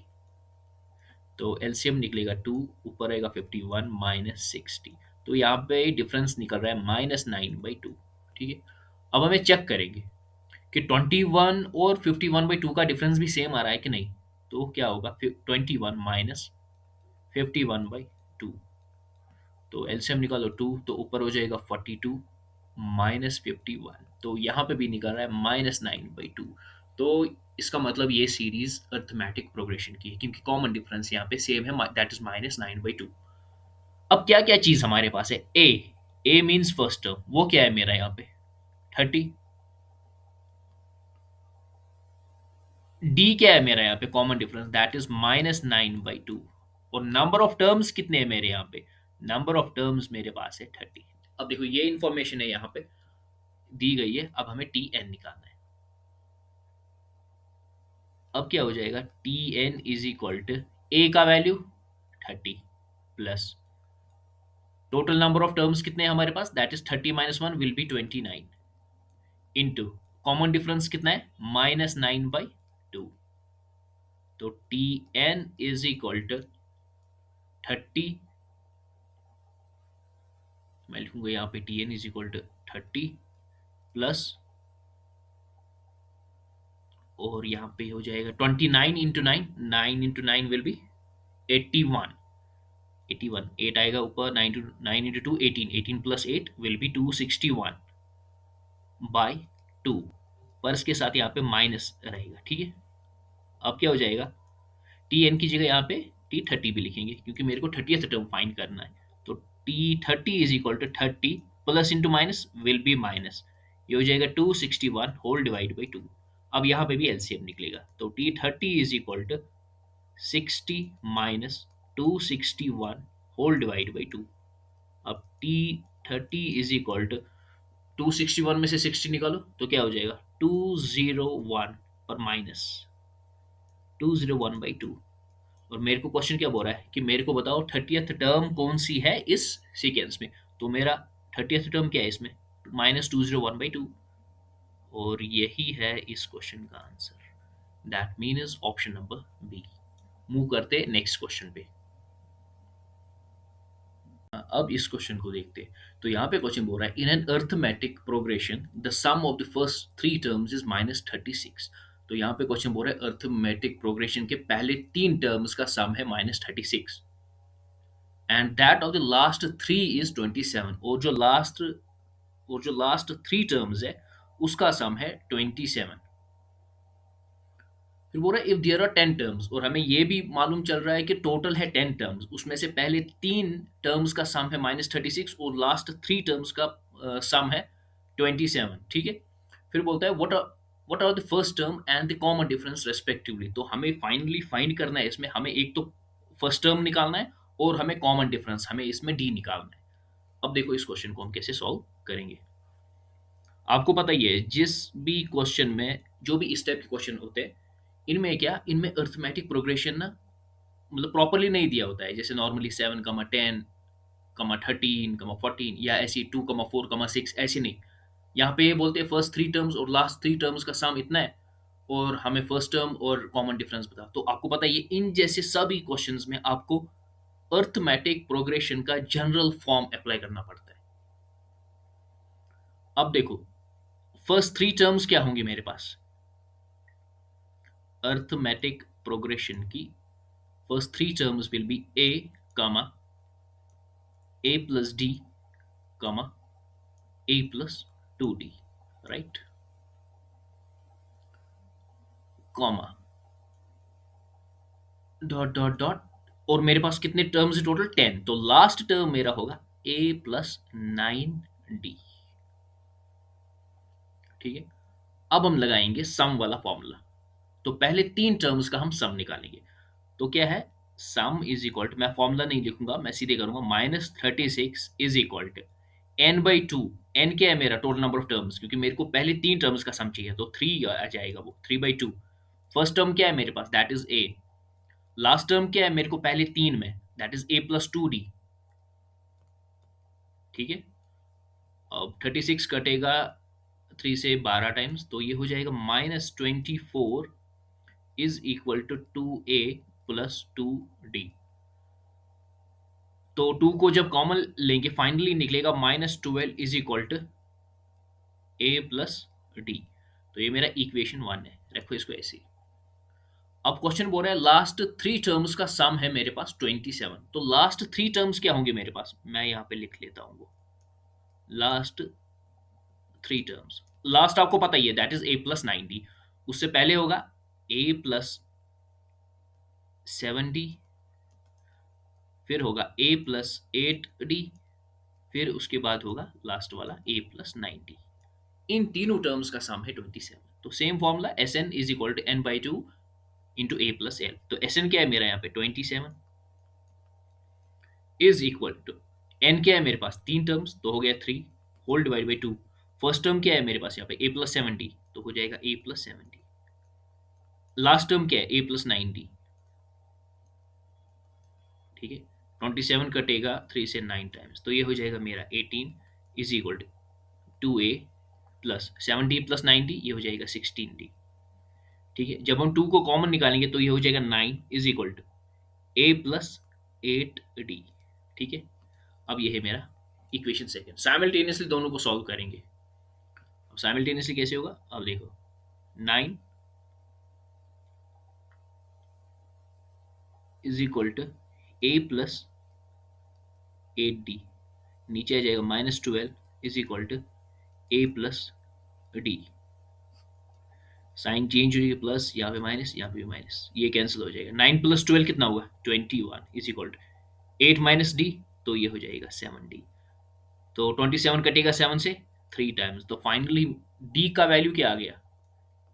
तो एलसीएम निकलेगा 2, ऊपर आएगा 51 -60, तो यहाँ पे डिफरेंस निकल रहा है -9/2, ठीक है। अब हमें चेक करेंगे कि 21 और 51/2 का डिफरेंस भी सेम आ रहा है कि नहीं। तो क्या होगा 21 माइनस 51/2, तो एलसीएम निकालो 2, तो ऊपर हो जाएगा 42 -51, तो यहाँ पे भी निकल रहा है -9/2। तो इसका मतलब ये सीरीज अर्थमेटिक प्रोग्रेशन की है, क्योंकि कॉमन डिफरेंस यहाँ पे सेम है, दैट इज -9/2। अब क्या क्या चीज हमारे पास है, ए मीन्स फर्स्ट टर्म, वो क्या है मेरा यहाँ पे 30। डी क्या है मेरा यहाँ पे कॉमन डिफरेंस, दैट इज -9/2, और नंबर ऑफ टर्म्स कितने हैं मेरे यहाँ पे, नंबर ऑफ टर्म्स मेरे पास है 30। अब देखो ये इंफॉर्मेशन है यहाँ पे दी गई है, अब हमें टी एन निकालना है। अब क्या हो जाएगा T N is equal to A का value 30 plus total number of terms कितने हैं हमारे पास, that is 30 - 1 will be 29 into common difference कितना है -9/2, तो T N is equal to 30, मैं लिखूंगा यहाँ पे T N is equal to 30 plus, और यहाँ पे हो जाएगा 29 इंटू 9, 9 इंटू 9 विल बी 81, 81, 8 आएगा ऊपर, 9 into 2 18, 18 plus 8 will be 261 by 2, पर इसके साथ यहाँ पे माइनस रहेगा, ठीक है। अब क्या हो जाएगा, टी एन की जगह यहाँ पे टी 30 भी लिखेंगे क्योंकि मेरे को 30th टर्म फाइंड करना है। तो T 30 is equal to 30 plus into minus will be minus, ये हो जाएगा 261 होल डिवाइड बाई 2। अब यहाँ पे भी एलसीएम निकलेगा, तो T 30 is equal to 60 minus 261 whole divide by 2। अब टी 30 इज इक्वल टू 261 में से 60 निकालो तो क्या हो जाएगा 201 पर माइनस 201/2। और मेरे को क्वेश्चन क्या बोल रहा है कि मेरे को बताओ 30th टर्म कौन सी है इस सीक्वेंस में। तो मेरा 30th टर्म क्या है इसमें, -201/2, और यही है इस क्वेश्चन का answer. That means option number B. Move करते नेक्स्ट क्वेश्चन पे। अब इस क्वेश्चन को देखते हैं। तो यहाँ पे क्वेश्चन बोल रहा है in an arithmetic progression the sum of the first three terms is -36। तो यहाँ पे क्वेश्चन बोल रहा है अर्थमेटिक प्रोग्रेशन के पहले तीन टर्म्स का सम है -36 and that of the last three is 27, और जो लास्ट थ्री टर्म्स है उसका सम है 27। फिर बोल रहा है इफ देयर आर 10 टर्म्स, और हमें ये भी मालूम चल रहा है कि टोटल है 10 टर्म्स, उसमें से पहले तीन टर्म्स का सम है -36 और लास्ट थ्री टर्म्स का सम है 27, ठीक है। फिर बोलता है what are the first term and the common difference respectively. तो हमें फाइनली फाइंड करना है इसमें, हमें एक तो फर्स्ट टर्म निकालना है और हमें कॉमन डिफरेंस हमें इसमें डी निकालना है। अब देखो इस क्वेश्चन को हम कैसे सॉल्व करेंगे। आपको पता ही है जिस भी क्वेश्चन में जो भी इस टाइप के क्वेश्चन होते हैं, इनमें क्या, इनमें अर्थमेटिक प्रोग्रेशन ना मतलब प्रॉपर्ली नहीं दिया होता है, जैसे नॉर्मली 7, 10, 13, 14 या ऐसी 2, 4, 6 ऐसी नहीं। यहाँ पे ये बोलते हैं फर्स्ट थ्री टर्म्स और लास्ट थ्री टर्म्स का सम इतना है और हमें फर्स्ट टर्म और कॉमन डिफरेंस बता। तो आपको पता है ये इन जैसे सभी क्वेश्चंस में आपको अर्थमेटिक प्रोग्रेशन का जनरल फॉर्म अप्लाई करना पड़ता है। अब देखो फर्स्ट थ्री टर्म्स क्या होंगी मेरे पास अर्थमेटिक प्रोग्रेशन की। First three terms will be a comma a plus d comma a plus 2d, right, comma dot dot dot, और मेरे पास कितने टर्म्स है टोटल 10, तो लास्ट टर्म मेरा होगा a plus 9d, ठीक है। अब हम लगाएंगे सम वाला फॉर्मूला। तो पहले तीन टर्म्स का हम सम निकालेंगे। तो क्या है, सम इज इक्वल टू, मैं फॉर्मूला नहीं लिखूंगा, मैं सीधे करूंगा -36 is equal to n/2। n क्या है मेरा टोटल नंबर ऑफ टर्म्स, क्योंकि मेरे को पहले तीन टर्म्स का सम चाहिए तो 3 आ जाएगा, वो 3/2। फर्स्ट टर्म क्या है मेरे पास, that is a। Last term क्या है मेरे को पहले तीन में, दैट इज a+2d, ठीक है। अब 36 कटेगा 3 से 12 टाइम्स, तो ये हो जाएगा -24 is equal to 2a plus 2d। तो 2 को जब कॉमन लेंगे फाइनली निकलेगा -12 is equal to a plus D. तो ये मेरा इक्वेशन 1 है, रखो इसको ऐसे ही। अब क्वेश्चन बोल रहा है लास्ट थ्री टर्म्स का सम है मेरे पास 27। तो लास्ट थ्री टर्म्स क्या होंगे मेरे पास, मैं यहाँ पे लिख लेता हूँ वो लास्ट थ्री टर्म्स। लास्ट आपको पता ही है दैट इज a+90, उससे पहले होगा a+70, फिर होगा a+8d, फिर उसके बाद होगा लास्ट वाला a+90। इन तीनों टर्म्स का सम है 27। तो same formula S N is equal to n/2 into a+l। तो एस एन क्या है मेरा यहाँ पे 27 इज इक्वल टू, एन क्या है मेरे पास तीन टर्म्स तो हो गया 3 whole divide by 2। First term क्या है मेरे पास यहाँ पे a+70, तो हो जाएगा a+70। लास्ट टर्म क्या है a+90, ठीक है। 27 कटेगा 3 से 9 टाइम्स, तो ये हो जाएगा मेरा 18 is equal to 2a plus 70 + 90, ये हो जाएगा 16d, ठीक है। जब हम 2 को कॉमन निकालेंगे तो ये हो जाएगा 9 इज इक्वल टू a+8d, ठीक है। अब ये है मेरा इक्वेशन सेकंड। साइमल्टेनियसली दोनों को सॉल्व करेंगे। अब साइमल्टेनियसली कैसे होगा, अब देखो 9 इज इक्वल टू a+8d, नीचे आ जाएगा -12 is equal to a+d, sign change हो जाएगी, प्लस यहाँ पे माइनस, यहाँ पे भी माइनस, ये कैंसिल हो जाएगा। 9 + 12 कितना हुआ? 21 is equal to 8 minus D, तो ये हो जाएगा 7d। तो 27 कटेगा 7 से 3 टाइम्स, तो फाइनली डी का वैल्यू क्या आ गया?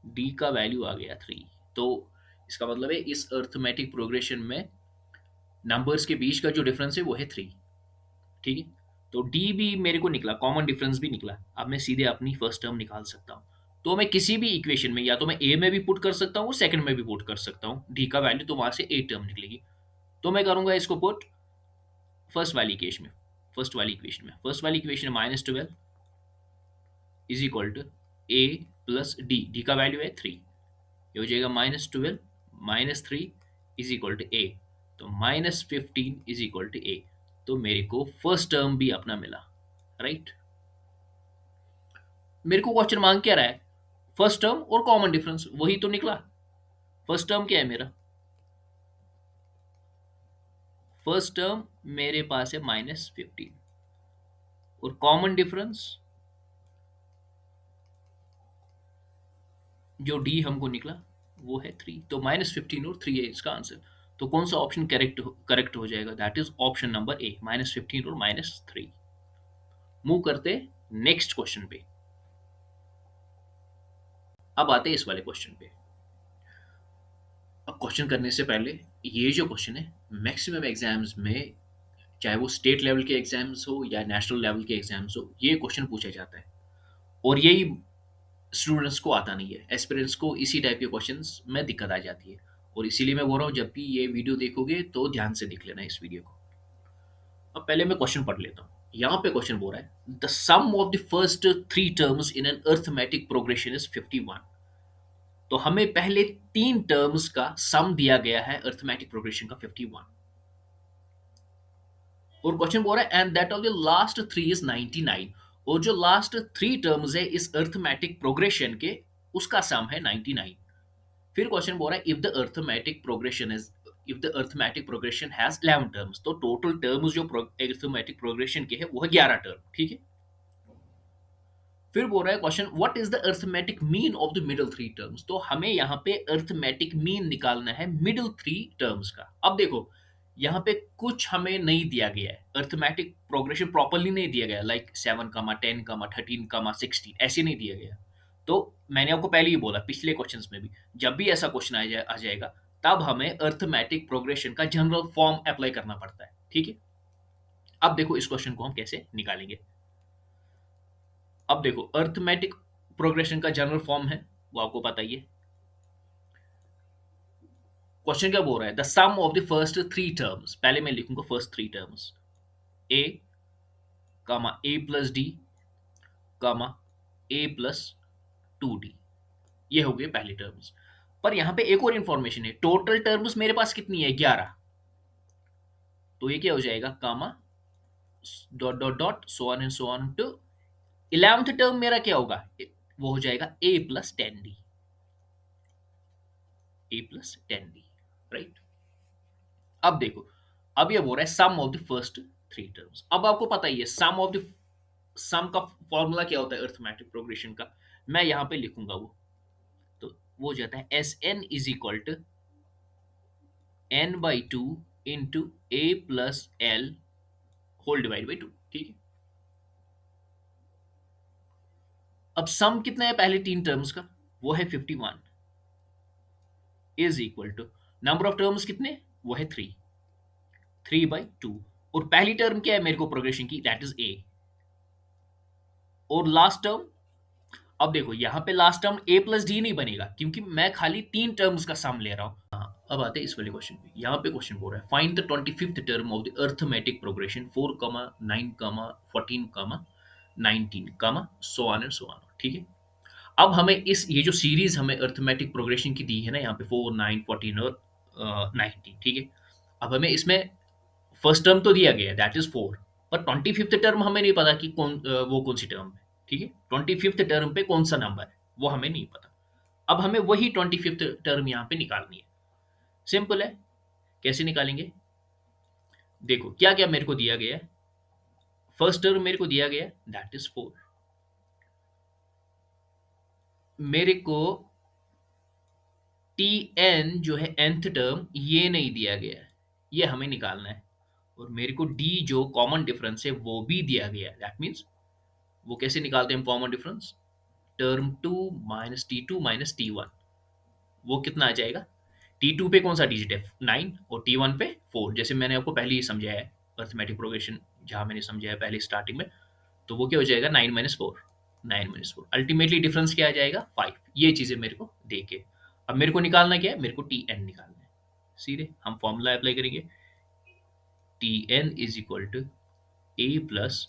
डी का वैल्यू आ गया 3। तो इसका मतलब है इस अर्थमेटिक प्रोग्रेशन में नंबर्स के बीच का जो डिफरेंस है वो है 3। ठीक है, तो डी भी मेरे को निकला, कॉमन डिफरेंस भी निकला। अब मैं सीधे अपनी फर्स्ट टर्म निकाल सकता हूँ। तो मैं किसी भी इक्वेशन में या तो मैं ए में भी पुट कर सकता हूँ, सेकंड में भी पुट कर सकता हूँ डी का वैल्यू, तो वहां से ए टर्म निकलेगी। तो मैं करूंगा इसको पुट फर्स्ट वाली equation -12 is equal to A plus D, D का वैल्यू है 3, ये हो जाएगा -12 -3 इज इक्वल टू ए, तो -15 इज इक्वल टू ए। तो मेरे को फर्स्ट टर्म भी अपना मिला, राइट। मेरे को क्वेश्चन मांग क्या रहा है? फर्स्ट टर्म और कॉमन डिफरेंस, वही तो निकला। फर्स्ट टर्म क्या है मेरा? फर्स्ट टर्म मेरे पास है -15, और कॉमन डिफरेंस जो डी हमको निकला वो है 3, तो -15 और 3 है इसका आंसर। तो कौन सा ऑप्शन करेक्ट हो जाएगा? That is option number A, -15 और -3। मूव करते नेक्स्ट क्वेश्चन पे। अब आते हैं इस वाले क्वेश्चन पे। अब क्वेश्चन करने से पहले, ये जो क्वेश्चन है मैक्सिमम एग्जाम्स में, चाहे वो स्टेट लेवल के एग्जाम्स हो या नेशनल लेवल के एग्जाम्स हो, ये क्वेश्चन पूछा जाता है। और यही स्टूडेंट्स को आता नहीं है, एस्पिरेंट्स को इसी टाइप के क्वेश्चंस में दिक्कत आ जाती है। और इसीलिए मैं बोल रहा हूँ, जब भी ये वीडियो देखोगे तो ध्यान से देख लेना इस वीडियो को। अब पहले मैं क्वेश्चन पढ़ लेता हूँ। यहाँ पे क्वेश्चन बोल रहा है the sum of the first 3 terms in an arithmetic progression is 51। तो हमें पहले 3 टर्म्स का सम दिया गया है अर्थमेटिक प्रोग्रेशन का 51। और क्वेश्चन बोल रहा है and that of the last 3 is 99। और जो लास्ट 3 टर्म्स है इस अर्थमेटिक प्रोग्रेशन के, उसका सम है 99। फिर क्वेश्चन बोल रहा है if the arithmetic progression has 11 terms, तो टोटल टर्म्स जो अर्थमेटिक प्रोग्रेशन के है वो है 11 टर्म। ठीक है, फिर बोल रहा है question what is the arithmetic mean of the middle 3 terms. तो हमें यहाँ पे अर्थमेटिक मीन निकालना है मिडिल 3 टर्म्स का। अब देखो, यहाँ पे कुछ हमें नहीं दिया गया है, अर्थमेटिक प्रोग्रेशन प्रॉपरली नहीं दिया गया, लाइक 7 10 13 16 ऐसे नहीं दिया गया। तो मैंने आपको पहले ही बोला पिछले क्वेश्चंस में भी, जब भी ऐसा क्वेश्चन आ जाएगा तब हमें अर्थमेटिक प्रोग्रेशन का जनरल फॉर्म अप्लाई करना पड़ता है। ठीक है, अब देखो इस क्वेश्चन को हम कैसे निकालेंगे। अब देखो, अर्थमेटिक प्रोग्रेशन का जनरल फॉर्म है वो आपको पता ही है। क्वेश्चन क्या बोल रहा है? The sum of the first 3 terms, पहले मैं लिखूंगा first 3 terms, A comma A plus D comma A plus 2d, ये हो गए पहले टर्म्स। पर यहां पे एक और इंफॉर्मेशन है, टोटल टर्म्स मेरे पास कितनी है? 11। तो ये क्या हो जाएगा? Comma dot dot dot so on to 11th term मेरा क्या होगा? वो हो जाएगा a plus 10d, a plus 10d, right. अब देखो, अब ये बोल रहा है sum of the first 3 terms. अब आपको पता ही है सम का फॉर्मूला क्या होता है अर्थमेटिक प्रोग्रेशन का। मैं यहां पे लिखूंगा वो, तो वो हो जाता है S N is equal to n/2 into a plus L whole divide by 2। ठीक है, अब सम कितना है पहले 3 टर्म्स का? वो है 51 is equal to number of terms कितने? वो है 3, 3/2। और पहली टर्म क्या है मेरे को प्रोग्रेशन की? That is a। और लास्ट टर्म, अब देखो यहाँ पे last term a plus D नहीं बनेगा, क्योंकि मैं खाली 3 टर्म्स का सम ले रहा हूँ। हाँ, अब आते हैं इस वाले क्वेश्चन पे। यहाँ पे क्वेश्चन बोल रहा है find the 25th term of the arithmetic progression 4 9 14 19 so on and so on. ठीक है, अब हमें ये जो सीरीज हमें अर्थमेटिक प्रोग्रेशन की दी है ना, यहाँ पे 4 9 14 और 19। ठीक है, अब हमें इसमें फर्स्ट टर्म तो दिया गया है दैट इज 4, पर 25th टर्म हमें नहीं पता कि वो कौन सी टर्म है। ठीक है, 25th टर्म पे कौन सा नंबर है वो हमें नहीं पता। अब हमें वही 25th टर्म यहाँ पे निकालनी है। सिंपल है, कैसे निकालेंगे? देखो क्या क्या मेरे को दिया गया है। फर्स्ट टर्म मेरे को दिया गया है दैट इज 4। मेरे को टी एन जो है nth टर्म, ये नहीं दिया गया है, ये हमें निकालना है। और मेरे को डी जो कॉमन डिफरेंस है वो भी दिया गया है। दैट मीन्स वो कैसे निकालते हैं हम common difference? Term two minus T one, वो कितना आ जाएगा? टी टू पे कौन सा डिजिट है? 9, और टी वन पे 4, जैसे मैंने आपको पहले ही समझाया है अर्थमेटिक प्रोग्रेशन, जहाँ मैंने समझाया पहले स्टार्टिंग में। तो वो क्या हो जाएगा? 9 - 4, 9 - 4, अल्टीमेटली डिफरेंस क्या आ जाएगा? 5। ये चीज़ें मेरे को दे के, अब मेरे को निकालना क्या है? मेरे को टी एन निकालना है। सीधे हम फॉर्मूला अप्लाई करेंगे, T N is equal to A plus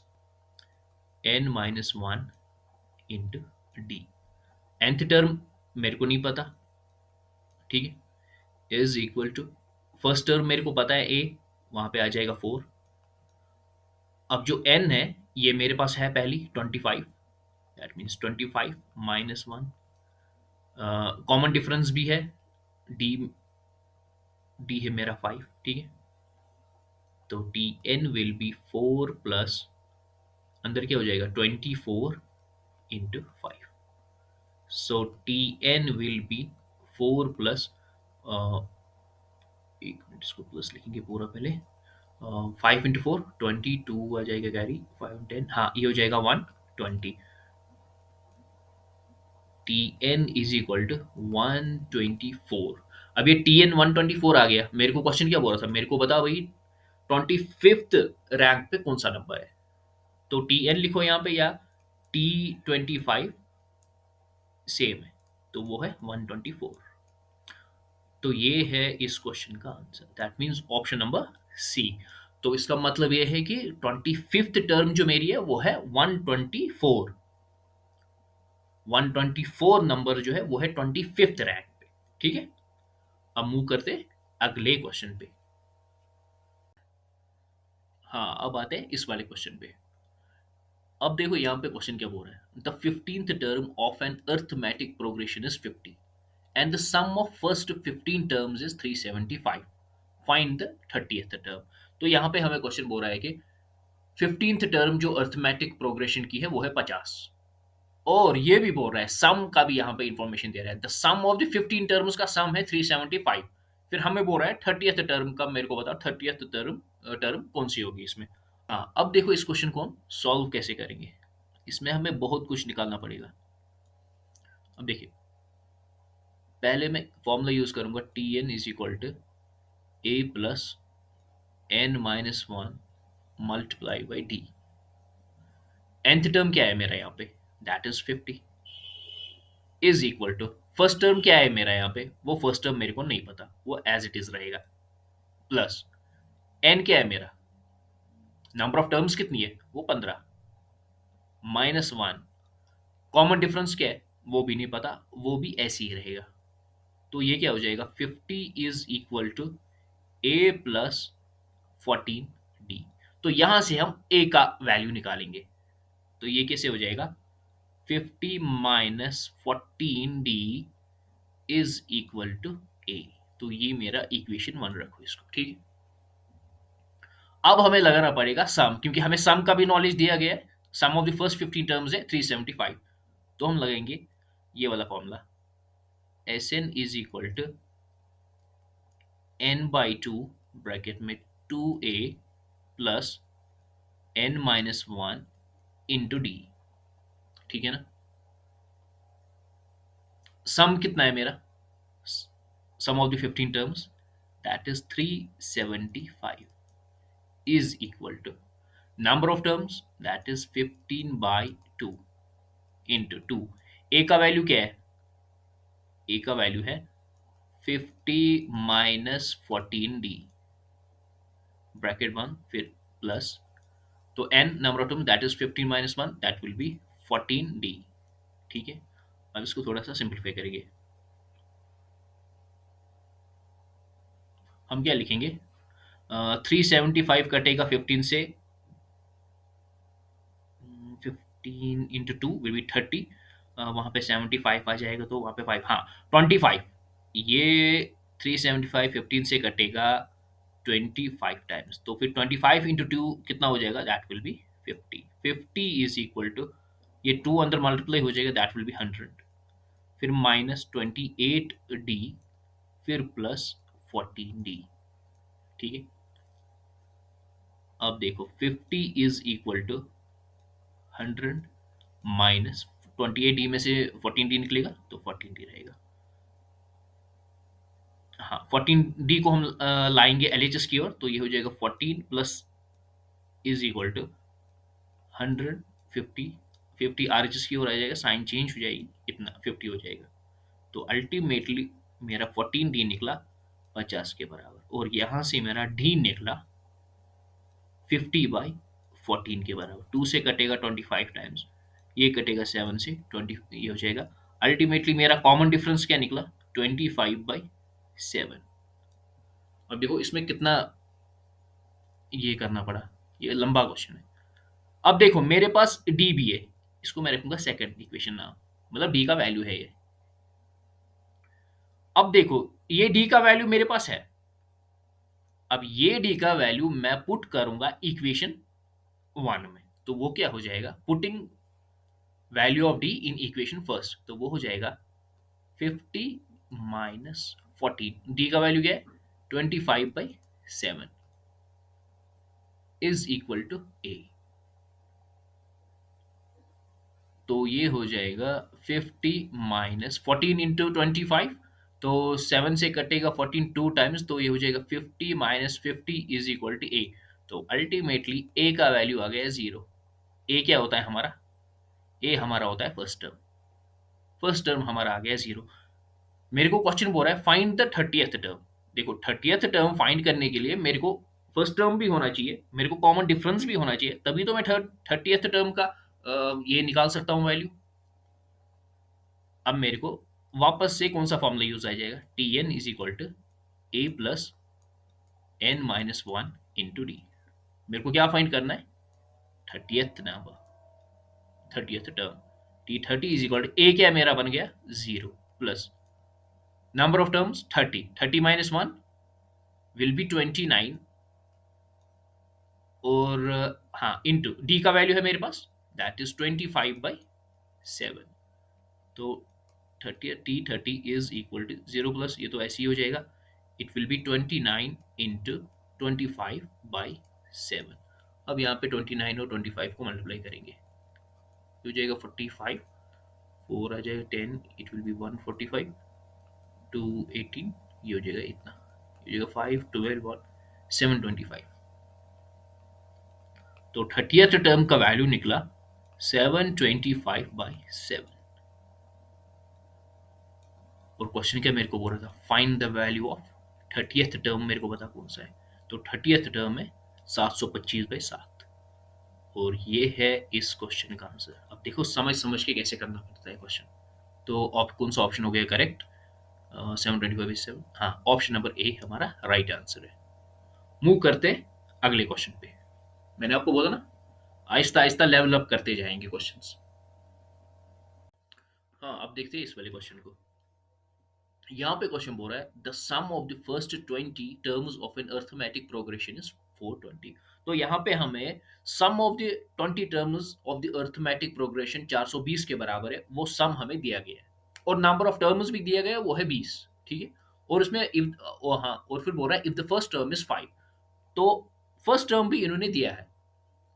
n - 1 into D. nth term मेरे को नहीं पता, ठीक है, is equal to first term मेरे को पता है ए, वहां पे आ जाएगा 4। अब जो n है ये मेरे पास है पहली 25, दैट मीन्स 25 - 1, कॉमन डिफरेंस भी है, डी डी है मेरा 5, ठीक है। तो T N will be 4 plus, अंदर क्या हो जाएगा? 24 into 5। So T N will be 4 plus, एक मिनट इसको प्लस लिखेंगे पूरा पहले, 5 × 4 22 आ जाएगा कैरी, 5 10, हाँ ये हो जाएगा 120। T N is equal to 124। अब ये टी एन 124 आ गया, मेरे को क्वेश्चन क्या बोल रहा था? मेरे को बता भाई 25th रैंक पे कौन सा नंबर है। तो टी एन लिखो यहाँ पे, या T25 सेम है, तो वो है 124। तो ये है इस क्वेश्चन का answer, that means option number C. तो इसका मतलब ये है कि 25th टर्म जो मेरी है वो है 124। 124 नंबर जो है वो है 25th रैंक पे, ठीक है। अब मूव करते अगले क्वेश्चन पे। हाँ, अब आते हैं इस वाले क्वेश्चन पे। अब देखो यहाँ पे क्वेश्चन क्या बोल रहा है, the 15th term of an arithmetic progression is 50 and the sum of first 15 terms is 375, find the 30th term। तो यहाँ पे हमें क्वेश्चन बोल रहा है कि 15th टर्म जो अर्थमेटिक प्रोग्रेशन की है वो है 50, और ये भी बोल रहा है सम का भी यहाँ पे इंफॉर्मेशन दे रहा है, the sum of the 15 terms का सम है 375। फिर हमें बोल रहा है 30th टर्म का, मेरे को बताओ 30th टर्म टर्म कौन सी होगी इसमें। हाँ, अब देखो इस क्वेश्चन को हम सॉल्व कैसे करेंगे। इसमें हमें बहुत कुछ निकालना पड़ेगा। अब देखिए, पहले मैं फॉर्मूला यूज करूंगा, T N is equal to A plus n - 1 multiply by D. nth term क्या है मेरा यहाँ पे? That is 50 is equal to, first term क्या है मेरा यहाँ पे? वो फर्स्ट टर्म मेरे को नहीं पता, वो एज इट इज रहेगा, प्लस n क्या है मेरा? नंबर ऑफ टर्म्स कितनी है? वो 15, -1, कॉमन डिफरेंस क्या है? वो भी नहीं पता, वो भी ऐसे ही रहेगा। तो ये क्या हो जाएगा? 50 is equal to A plus 14 D. तो यहां से हम ए का वैल्यू निकालेंगे, तो ये कैसे हो जाएगा? 50 - 14 D is equal to A. तो ये मेरा इक्वेशन 1 रखो इसको, ठीक है। अब हमें लगाना पड़ेगा सम, क्योंकि हमें सम का भी नॉलेज दिया गया है। Sum of the first 15 terms है 375। तो हम लगाएंगे ये वाला formula, S N is equal to n/2 bracket में 2a plus n - 1 into D, ठीक है ना। सम कितना है मेरा? Sum of the 15 terms, that is 375 is equal to number of terms, that is 15/2 into 2। A का वैल्यू क्या है? ए का वैल्यू है 50 - 14d ब्रैकेट 1, फिर प्लस, तो n number of term, that is 15 - 1, that will B 14d, ठीक है। अब इसको थोड़ा सा सिंप्लीफाई करेंगे। हम क्या लिखेंगे? 375 कटेगा 15 से, 15 इंटू 2 विल बी 30, वहाँ पे 75 आ जाएगा, तो वहाँ पे 5, हाँ 25। ये 375 15 से कटेगा 25 टाइम्स, तो फिर 25 इंटू 2 कितना हो जाएगा? That will be 50। 50 is equal to, ये 2 अंदर मल्टीप्लाई हो जाएगा, दैट विल बी 100, फिर -28d फिर प्लस 14D। ठीक है, अब देखो 50 is equal to 100 minus 28D में से 14D निकलेगा तो 14D रहेगा। हाँ, 14D को हम लाएंगे LHS की ओर, तो ये हो जाएगा 14 plus is equal to 100, 50, 50 RHS की ओर आ जाएगा, साइन चेंज हो जाएगी, इतना 50 हो जाएगा। तो अल्टीमेटली मेरा 14D निकला 50 के बराबर, और यहाँ से मेरा D निकला 50/14 के बराबर। 2 से कटेगा 25 टाइम्स, ये कटेगा 7 से 20, ये हो जाएगा। अल्टीमेटली मेरा कॉमन डिफरेंस क्या निकला, 25/7। अब देखो इसमें कितना ये करना पड़ा, ये लंबा क्वेश्चन है। अब देखो मेरे पास डी भी है, इसको मैं रखूंगा सेकंड इक्वेशन नाम, मतलब डी का वैल्यू है ये। अब देखो ये डी का वैल्यू मेरे पास है, अब ये डी का वैल्यू मैं पुट करूंगा इक्वेशन 1 में, तो वो क्या हो जाएगा, putting value of D in equation first, तो वो हो जाएगा 50 - 14। डी का वैल्यू क्या है, 25/7 इज इक्वल टू ए। तो ये हो जाएगा 50 - 14 इंटू 25, तो 7 से कटेगा 14 टू टाइम्स, तो ये हो जाएगा 50 - 50 इज इक्वल टू ए। तो अल्टीमेटली ए का वैल्यू आ गया 0। ए क्या होता है हमारा, ए हमारा होता है फर्स्ट टर्म, फर्स्ट टर्म हमारा आ गया 0। मेरे को क्वेश्चन बोल रहा है फाइंड द 30th टर्म। देखो 30th टर्म फाइंड करने के लिए मेरे को फर्स्ट टर्म भी होना चाहिए, मेरे को कॉमन डिफरेंस भी होना चाहिए, तभी तो मैं 30th टर्म का ये निकाल सकता हूँ वैल्यू। अब मेरे को वापस से कौन सा फॉर्मूला यूज आ जाएगा, T N is equal to A plus N minus one into D. मेरे को क्या फाइंड करना है, 30th number, 30th term, T30 is equal to A क्या मेरा बन गया 0 plus number of terms 30, 30 minus 1 will be 29, और हाँ इंटू डी का वैल्यू है मेरे पास, दैट इज 25/7। तो 30 इज इक्वल टू 0 प्लस, ये तो ऐसे ही हो जाएगा, इट विल बी 29 इंटू 25/7। अब यहाँ पे 29 और 25 को मल्टीप्लाई करेंगे, हो जाएगा 45, 4 आ जाएगा 10, इट विल बी 145, 2 18, ये हो जाएगा इतना, ये हो जाएगा 5 12 और 725। तो 30th टर्म का वैल्यू निकला 725/7। और क्वेश्चन क्या मेरे को बोल रहा था, find the value of 30th term, मेरे को पता कौन सा है, तो 30th टर्म है 725/7, और ये है इस क्वेश्चन का आंसर। अब देखो समझ समझ के कैसे करना पड़ता है क्वेश्चन। तो कौन सा ऑप्शन हो गया करेक्ट, 725/7, हाँ ऑप्शन नंबर ए हमारा राइट आंसर है। मूव करते हैं अगले क्वेश्चन पे। मैंने आपको बोला ना आहिस्ता आहिस्ता लेवल अप करते जाएंगे क्वेश्चंस। हाँ अब देखते हैं इस वाले क्वेश्चन को। यहाँ पे क्वेश्चन बोल रहा है the sum of the first 20 terms of an arithmetic progression is 420। तो यहाँ पे हमें sum of the 20 terms of the arithmetic progression 420 के बराबर है, वो सम हमें दिया गया है, और नंबर ऑफ टर्म्स भी दिया गया है, वो है 20। ठीक है, और उसमें इफ, हाँ और फिर बोल रहा है if the first term is 5, तो फर्स्ट टर्म भी इन्होंने दिया है,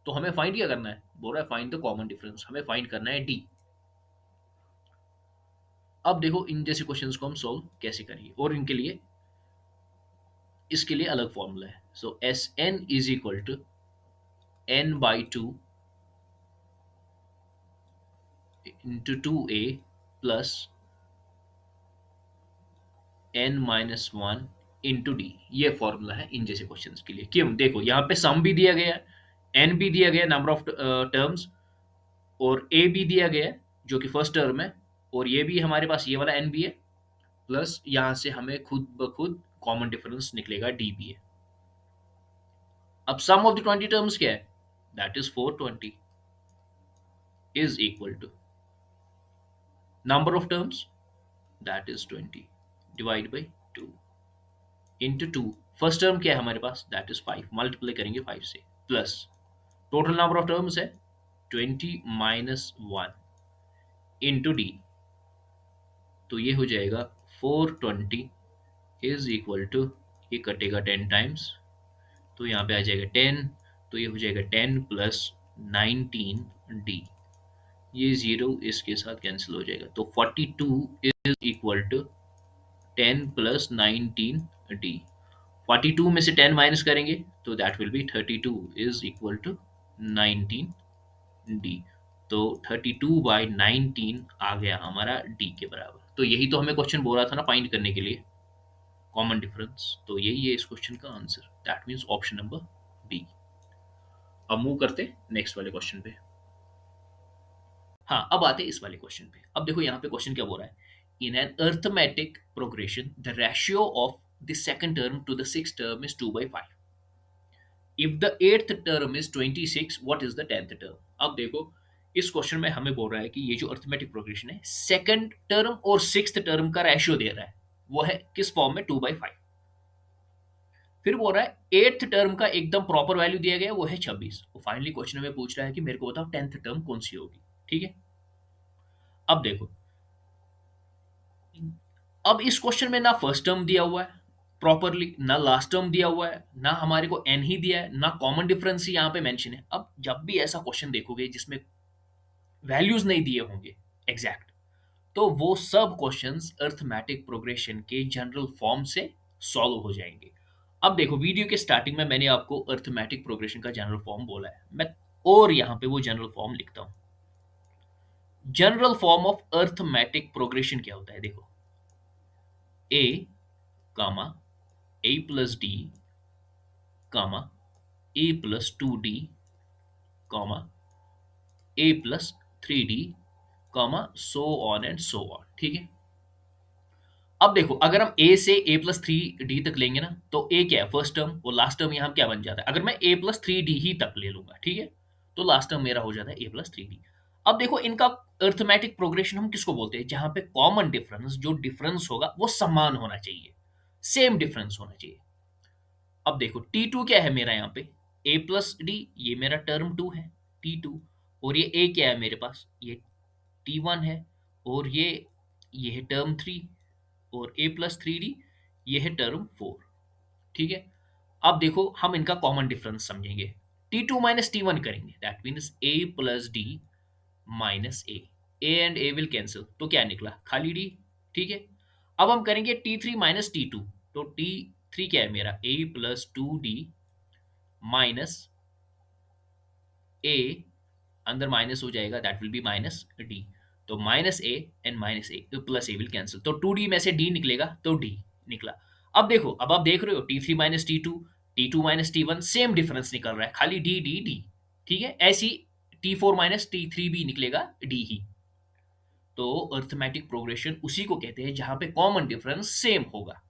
तो हमें फाइंड क्या करना है, बोल रहा है फाइंड द कॉमन डिफरेंस, हमें फाइंड करना है डी। अब देखो इन जैसे क्वेश्चंस को हम सॉल्व कैसे करेंगे, और इनके लिए इसके लिए अलग फॉर्मूला है। So S N is equal to n/2 into 2a plus n-1 into D, ये फॉर्मूला है इन जैसे क्वेश्चंस के लिए। क्यों, देखो यहाँ पे सम भी दिया गया है, n भी दिया गया है नंबर ऑफ टर्म्स, और a भी दिया गया है जो कि फर्स्ट टर्म है, और ये भी हमारे पास ये वाला n भी है, प्लस यहाँ से हमें खुद ब खुद कॉमन डिफरेंस निकलेगा डी भी है। अब सम ऑफ द 20 टर्म्स क्या है, that is 420 is equal to number of terms that is 20 divide by 2 into 2, first term क्या है हमारे पास, दैट इज 5, मल्टीप्लाई करेंगे 5 से, plus total number of terms है 20 - 1 इंटू डी, तो ये हो जाएगा 420 इज इक्वल टू, ये कटेगा 10 टाइम्स, तो यहाँ पे आ जाएगा 10, तो ये हो जाएगा 10 + 19 डी। ये जीरो इसके साथ कैंसिल हो जाएगा, तो 42 इज इक्वल टू 10 + 19 डी। 42 में से 10 माइनस करेंगे तो that will be 32 is equal to 19 D. तो 32/19 आ गया हमारा डी के बराबर। तो यही तो हमें क्वेश्चन बोल रहा था ना फाइंड करने के लिए, कॉमन डिफरेंस। तो यही है इस क्वेश्चन का answer, that means option number B. अब मूव करते नेक्स्ट वाले क्वेश्चन पे। हाँ, अब आते हैं इस वाले क्वेश्चन पे। अब देखो यहाँ पे क्वेश्चन क्या बोल रहा है, in an arithmetic progression the ratio of the second term to the six term is 2/5। If the eighth term is 26, what is the tenth term. अब देखो इस क्वेश्चन में हमें बोल रहा है कि ये जो अर्थमेटिक प्रोग्रेशन है, सेकंड टर्म और सिक्स्थ टर्म का रेशियो दे रहा है, वो है किस फॉर्म में, 2/5। फिर बोल रहा है एट्थ टर्म का एकदम प्रॉपर वैल्यू दिया गया है, वो है 26। और फाइनली क्वेश्चन में पूछ रहा है कि मेरे को बताओ टेंथ टर्म कौन सी होगी। ठीक है, अब देखो, अब इस क्वेश्चन में ना फर्स्ट टर्म दिया हुआ है प्रॉपरली, ना लास्ट टर्म दिया हुआ है, ना हमारे को एन ही दिया है, ना कॉमन डिफरेंस ही यहाँ पे मेंशन है। अब जब भी ऐसा क्वेश्चन देखोगे जिसमें वैल्यूज नहीं दिए होंगे एग्जैक्ट, तो वो सब क्वेश्चंस अर्थमेटिक प्रोग्रेशन के जनरल फॉर्म से सॉल्व हो जाएंगे। अब देखो वीडियो के स्टार्टिंग में मैंने आपको अर्थमेटिक प्रोग्रेशन का जनरल फॉर्म बोला है, मैं और यहाँ पे वो जनरल फॉर्म लिखता हूँ। General form of arithmetic progression क्या होता है, देखो, A comma a+d comma a+2d comma a+3d comma so on and so on. ठीक है, अब देखो अगर हम a से a+3d तक लेंगे ना, तो a क्या है, फर्स्ट टर्म, और लास्ट टर्म यहाँ क्या बन जाता है, अगर मैं a+3d ही तक ले लूंगा, ठीक है, तो लास्ट टर्म मेरा हो जाता है a+3d। अब देखो इनका अर्थमेटिक प्रोग्रेशन हम किसको बोलते हैं, जहां पे कॉमन डिफरेंस, जो डिफरेंस होगा वो समान होना चाहिए, सेम डिफरेंस होना चाहिए। अब देखो T2 क्या है मेरा यहाँ पे, a+d, ये मेरा टर्म 2 है T2, और ये a क्या है मेरे पास, ये T1 है, और ये है टर्म 3, और a+3d ये है टर्म 4। ठीक है, अब देखो हम इनका कॉमन डिफरेंस समझेंगे, T2 माइनस T1 करेंगे, that means a+d minus A and A will cancel, तो क्या निकला, खाली d। ठीक है, अब हम करेंगे T3 माइनस T2, तो T3 क्या है मेरा, a+2d माइनस ए, अंदर माइनस हो जाएगा, that will be minus D. तो minus A and minus A plus A will cancel, तो 2d में से d निकलेगा, तो d निकला। अब देखो, अब आप देख रहे हो T3 minus T2 minus T1 same difference निकल रहा है, खाली d। ठीक है, ऐसी T4 माइनस T3 भी निकलेगा d ही। तो अर्थमेटिक प्रोग्रेशन उसी को कहते हैं जहां पे कॉमन डिफरेंस सेम होगा।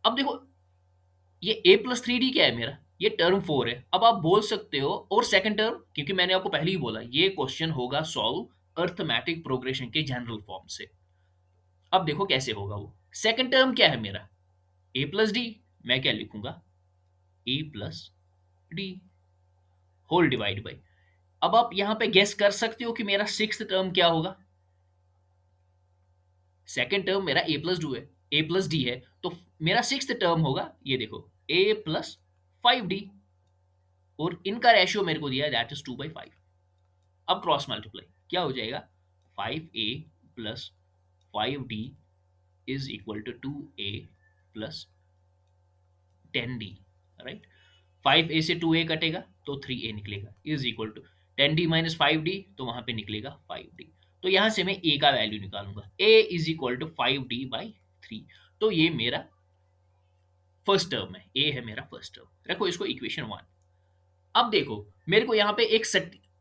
अब देखो ये a+3d क्या है मेरा, ये टर्म 4 है। अब आप बोल सकते हो, और सेकंड टर्म, क्योंकि मैंने आपको पहले ही बोला ये क्वेश्चन होगा सॉल्व अर्थमेटिक प्रोग्रेशन के जनरल फॉर्म से। अब देखो कैसे होगा वो, सेकंड टर्म क्या है मेरा, a+d, मैं क्या लिखूंगा, a+d होल डिवाइड बाई। अब आप यहां पे गेस कर सकते हो कि मेरा सिक्स्थ टर्म क्या होगा। सेकंड टर्म मेरा a+d है, a+d है, तो मेरा सिक्स्थ टर्म होगा, ये देखो, a+5d, और इनका रेशियो मेरे को दिया है, दैट इज 2/5। अब क्रॉस मल्टीप्लाई क्या हो जाएगा, 5a+5d is equal to 2a+10d, right. 5a से 2a कटेगा तो 3a निकलेगा, is equal to 10d minus 5d, तो वहां पे निकलेगा 5d। तो यहां से मैं a का वैल्यू निकालूंगा, a is equal to 5d/3। तो ये मेरा फर्स्ट टर्म है, a है मेरा फर्स्ट टर्म, रखो इसको इक्वेशन 1। अब देखो मेरे को यहाँ पे एक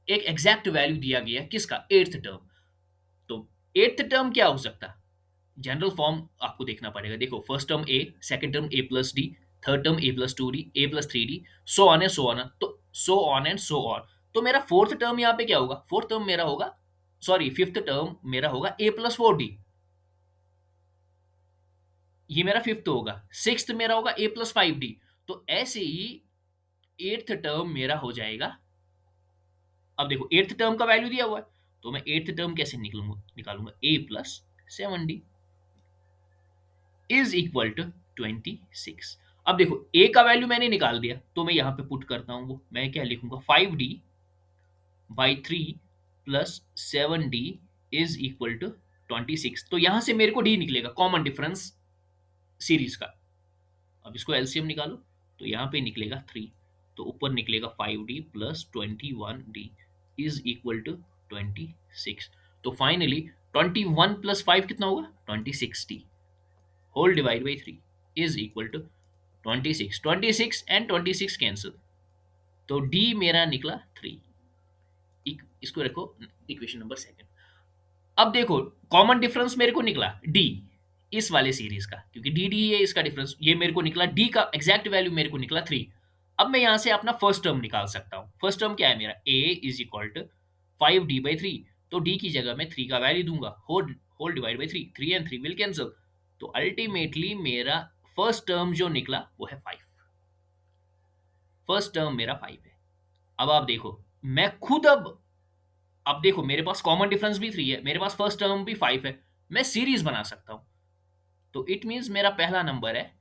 एग्जैक्ट वैल्यू दिया गया है, किसका, एट्थ टर्म। तो एट्थ टर्म क्या हो सकता है, जनरल फॉर्म आपको देखना पड़ेगा। देखो first term a, second term a+d, third term a+2d, a+3d, so on है, सो ऑन, तो सो ऑन एंड सो ऑन। तो मेरा फोर्थ टर्म यहाँ पे क्या होगा, फोर्थ टर्म मेरा होगा, सॉरी फिफ्थ टर्म मेरा होगा a+4d, ये मेरा फिफ्थ होगा। सिक्स्थ मेरा होगा a+5d। तो ऐसे ही एट्थ टर्म मेरा हो जाएगा। अब देखो एट्थ टर्म का वैल्यू दिया हुआ है, तो मैं एट्थ टर्म कैसे निकालूंगा, a+7d। Is equal to 26। अब देखो ए का वैल्यू मैंने निकाल दिया, तो मैं यहां पे पुट करता हूं, वो मैं क्या लिखूंगा, 5d/3 plus 7d is equal to 26। तो यहां से मेरे को डी निकलेगा, कॉमन डिफरेंस सीरीज का। अब इसको एलसीएम निकालो, तो यहाँ पे निकलेगा 3, तो ऊपर निकलेगा 5d plus 21d is equal to 26। तो फाइनली 21 प्लस 5 कितना होगा, 26d whole divide by 3 is equal to 26। 26 and 26 cancel, तो d मेरा निकला 3। इसको रखो इक्वेशन नंबर सेकंड। अब देखो कॉमन डिफरेंस मेरे को निकला डी इस वाले सीरीज का, क्योंकि डी डी है इसका डिफरेंस, ये मेरे को निकला डी का एग्जैक्ट वैल्यू मेरे को निकला 3। अब मैं यहां से अपना फर्स्ट टर्म निकाल सकता हूं। फर्स्ट टर्म क्या है मेरा, a is equal to 5d/3, तो d की जगह मैं 3 का वैल्यू दूंगा, whole whole divide by 3, 3 and 3 will cancel, तो अल्टीमेटली मेरा फर्स्ट टर्म जो निकला वो है 5। फर्स्ट टर्म मेरा 5 है। अब आप देखो मैं खुद अब देखो मेरे पास कॉमन डिफरेंस भी 3 है, मेरे पास फर्स्ट टर्म भी 5 है, मैं सीरीज बना सकता हूं। तो इट मीन्स मेरा पहला नंबर है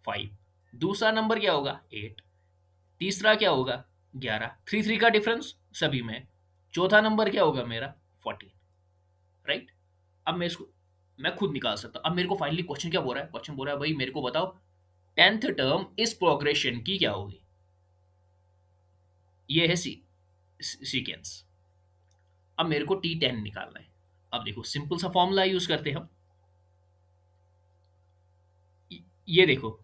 5, दूसरा नंबर क्या होगा 8, तीसरा क्या होगा 11, 3 3 का डिफरेंस सभी में, चौथा नंबर क्या होगा मेरा 14। राइट। अब मैं खुद निकाल सकता हूं। अब मेरे को फाइनली क्वेश्चन क्या बोल रहा है, क्वेश्चन बोल रहा है भाई मेरे को बताओ 10th टर्म इस प्रोग्रेशन की क्या होगी। ये है सीक्वेंस। अब मेरे को T10 निकालना है। अब देखो सिंपल सा फॉर्मूला यूज करते हैं हम। ये देखो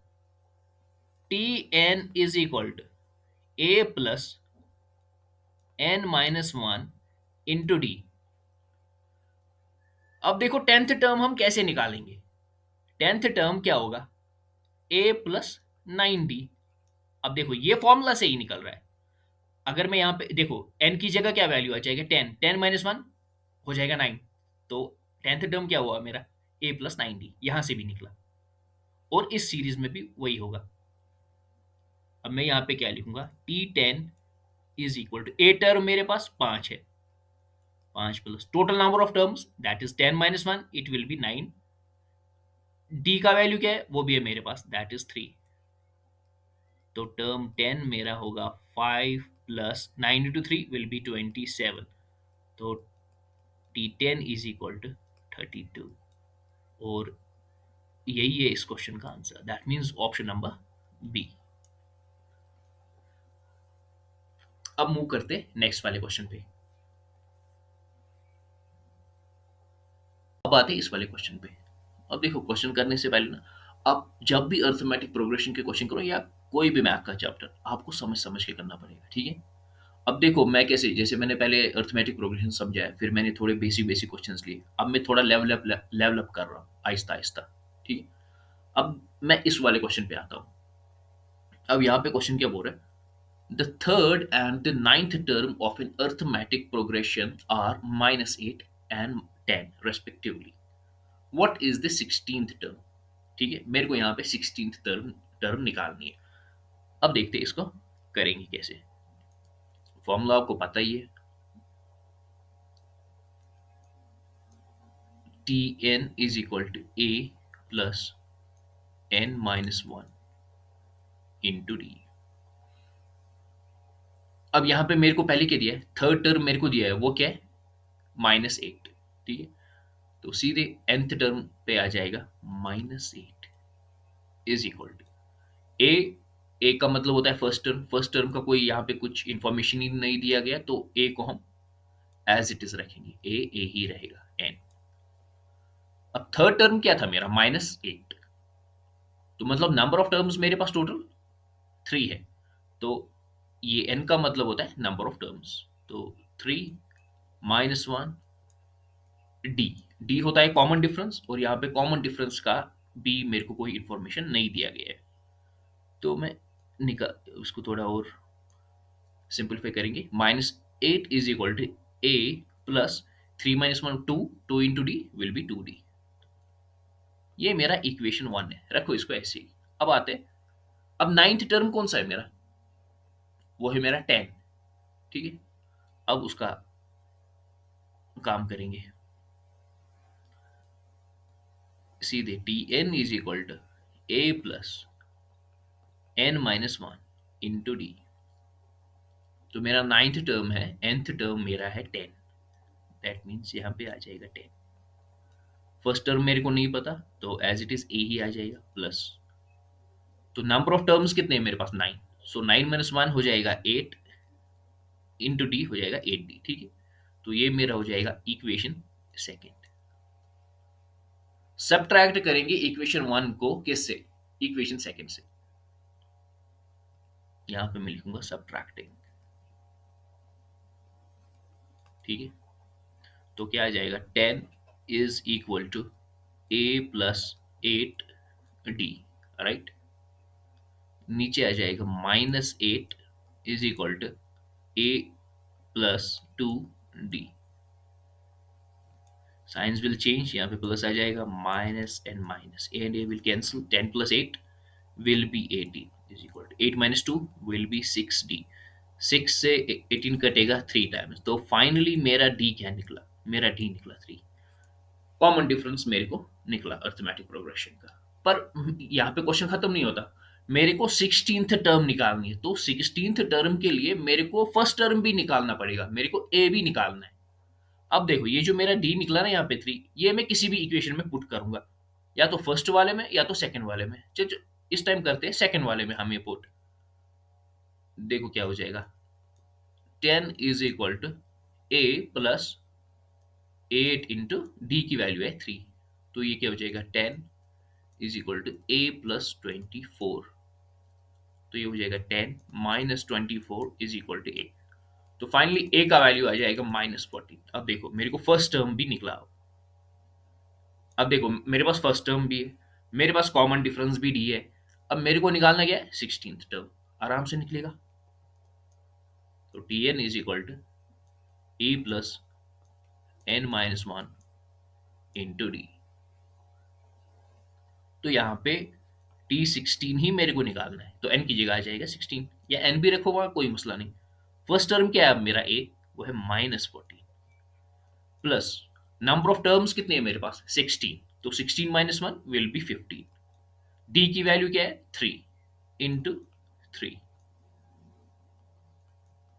Tn is equal to a plus n-1 into D. अब देखो 10th टर्म हम कैसे निकालेंगे। 10th टर्म क्या होगा, a प्लस 9d। अब देखो ये फॉर्मूला से ही निकल रहा है। अगर मैं यहाँ पे देखो n की जगह क्या वैल्यू आ जाएगा 10, 10-1 हो जाएगा 9, तो 10th टर्म क्या हुआ मेरा a प्लस 9d, यहां से भी निकला, और इस सीरीज में भी वही होगा। अब मैं यहाँ पे क्या लिखूंगा, T10 is equal to A term मेरे पास 5 है, 5 plus total number of terms that is 10-1 it will be 9। D का वैल्यू क्या है वो भी है मेरे पास, दैट इज 3। तो टर्म 10 मेरा होगा 5 प्लस 9 इंटू 3 विल बी 27। तो T10 इज इक्वल टू 32, और यही है इस क्वेश्चन का answer, that means option number B. अब मूव करते नेक्स्ट वाले क्वेश्चन पे। अब आते हैं इस वाले क्वेश्चन पे। अब देखो क्वेश्चन करने से पहले ना, आप जब भी अर्थमेटिक प्रोग्रेशन के क्वेश्चन करो या कोई भी मैथ का चैप्टर, आपको समझ समझ के करना पड़ेगा, ठीक है। अब देखो मैं कैसे, जैसे मैंने पहले अर्थमेटिक प्रोग्रेशन समझा है, फिर मैंने थोड़े बेसिक बेसिक क्वेश्चंस लिए, अब मैं थोड़ा लेवल अप कर रहा हूँ आहिस्ता आहिस्ता, ठीक है। अब मैं इस वाले क्वेश्चन पे आता हूँ। अब यहाँ पे क्वेश्चन क्या बोल रहा है, the third and the ninth term of an arithmetic progression are -8 and 10 respectively, what is the 16th term. ठीक है, मेरे को यहाँ पे 16th टर्म टर्म निकालनी है। अब देखते हैं इसको करेंगे कैसे। फॉर्मूला आपको पता ही है, T N is equal to A plus n-1 into D. अब यहाँ पे मेरे को पहले क्या दिया है, थर्ड टर्म मेरे को दिया है, वो क्या है -8, ठीक है। तो सीधे nth टर्म पे आ जाएगा -8 इज इक्वल टू ए। ए का मतलब होता है फर्स्ट टर्म, फर्स्ट टर्म का कोई यहाँ पे कुछ इंफॉर्मेशन ही नहीं दिया गया, तो ए को हम एज इट इज रखेंगे, ए ही रहेगा एन। अब थर्ड टर्म क्या था मेरा -8, तो मतलब नंबर ऑफ टर्म्स मेरे पास टोटल 3 है, तो ये n का मतलब होता है नंबर ऑफ टर्म्स, तो 3-1 डी। डी होता है कॉमन डिफरेंस, और यहाँ पे कॉमन डिफरेंस का भी मेरे को कोई इंफॉर्मेशन नहीं दिया गया है, तो मैं निकाल उसको थोड़ा और सिंपलीफाई करेंगे। -8 is equal to A plus 3-1 2 into D will be 2d। ये मेरा इक्वेशन 1 है, रखो इसको ऐसे ही। अब आते हैं, अब नाइन्थ टर्म कौन सा है मेरा, वो है मेरा 10, ठीक है। अब उसका काम करेंगे सीधे T N is equal to A plus N minus one into D. तो मेरा नाइन्थ टर्म है, nth टर्म मेरा है 10, दैट मीन्स यहाँ पे आ जाएगा 10। फर्स्ट टर्म मेरे को नहीं पता, तो एज इट इज ए ही आ जाएगा प्लस। तो नंबर ऑफ टर्म्स कितने हैं मेरे पास? 9। सो 9 माइनस वन हो जाएगा 8 इंटू डी हो जाएगा 8d, ठीक है। तो ये मेरा हो जाएगा इक्वेशन सेकेंड। सब्ट्रैक्ट करेंगे इक्वेशन वन को किससे? इक्वेशन सेकेंड से। यहां पे मैं लिखूंगा सब्ट्रैक्टिंग, ठीक है। तो क्या आ जाएगा? 10 is equal to A plus 8d, right. नीचे आ जाएगा -8 is equal to A plus 2d। Signs will change, यहाँ पे प्लस आ जाएगा, minus and minus, A and A will cancel, 10 plus 8 will be 18 is equal to 8 minus 2 will be 6d। 6 से 18 कटेगा 3 times, तो फाइनली मेरा d क्या निकला? मेरा d निकला 3। कॉमन डिफरेंस मेरे को निकला अर्थमेटिक प्रोग्रेशन का। पर यहाँ पे क्वेश्चन खत्म नहीं होता, मेरे को 16th टर्म निकालनी है। तो 16th टर्म के लिए मेरे को फर्स्ट टर्म भी निकालना पड़ेगा, मेरे को a भी निकालना है। अब देखो, ये जो मेरा d निकला ना यहाँ पे 3, ये मैं किसी भी इक्वेशन में पुट करूंगा, या तो फर्स्ट वाले में या तो सेकंड वाले में। चलो इस टाइम करते हैं सेकंड वाले में हम ये पुट। देखो क्या हो जाएगा, 10 is equal to A plus 8 into D की वैल्यू है 3। तो ये क्या हो जाएगा, 10 is equal to A plus 24। तो ये हो जाएगा 10 minus 24 is equal to A. तो फाइनली ए का वैल्यू आ जाएगा -14। अब देखो मेरे को फर्स्ट टर्म भी निकला। अब देखो मेरे पास फर्स्ट टर्म भी है, मेरे पास कॉमन डिफरेंस भी डी है। अब मेरे को निकालना क्या है? 16th term. आराम से निकलेगा। तो T N is equal to A plus N minus one into D. तो यहाँ पे T16 ही मेरे को निकालना है, तो n की जगह आ जाएगा 16, या n भी रखो वहां, कोई मसला नहीं। फर्स्ट टर्म क्या है अब मेरा a, वो है -14 प्लस नंबर ऑफ टर्म्स कितने हैं मेरे पास? 16। तो 16 minus one will be 15। d की वैल्यू क्या है? 3 इंटू 3।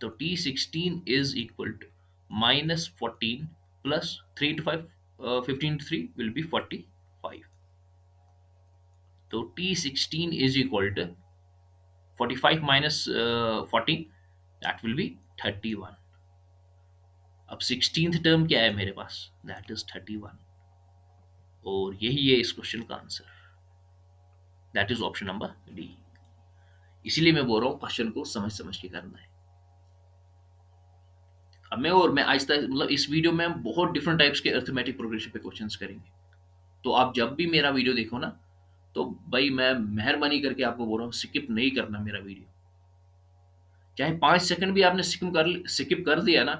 तो T16 is equal to -14 plus 3 into 5, 15 into 3 will be 45। तो T16 is equal to 45 minus 14, that will be 31। अब 16th टर्म क्या है मेरे पास? दैट इज 31, और यही है इस क्वेश्चन का answer, that is option number D. इसीलिए मैं बोल रहा हूँ क्वेश्चन को समझ समझ के करना है। अब मैं आहिस्ता मतलब इस वीडियो में हम बहुत डिफरेंट टाइप्स के अर्थमेटिक प्रोग्रेशन पे क्वेश्चंस करेंगे। तो आप जब भी मेरा वीडियो देखो ना, तो भाई मैं मेहरबानी करके आपको बोल रहा हूँ स्किप नहीं करना मेरा वीडियो। चाहे 5 सेकंड भी आपने स्किप कर दिया ना,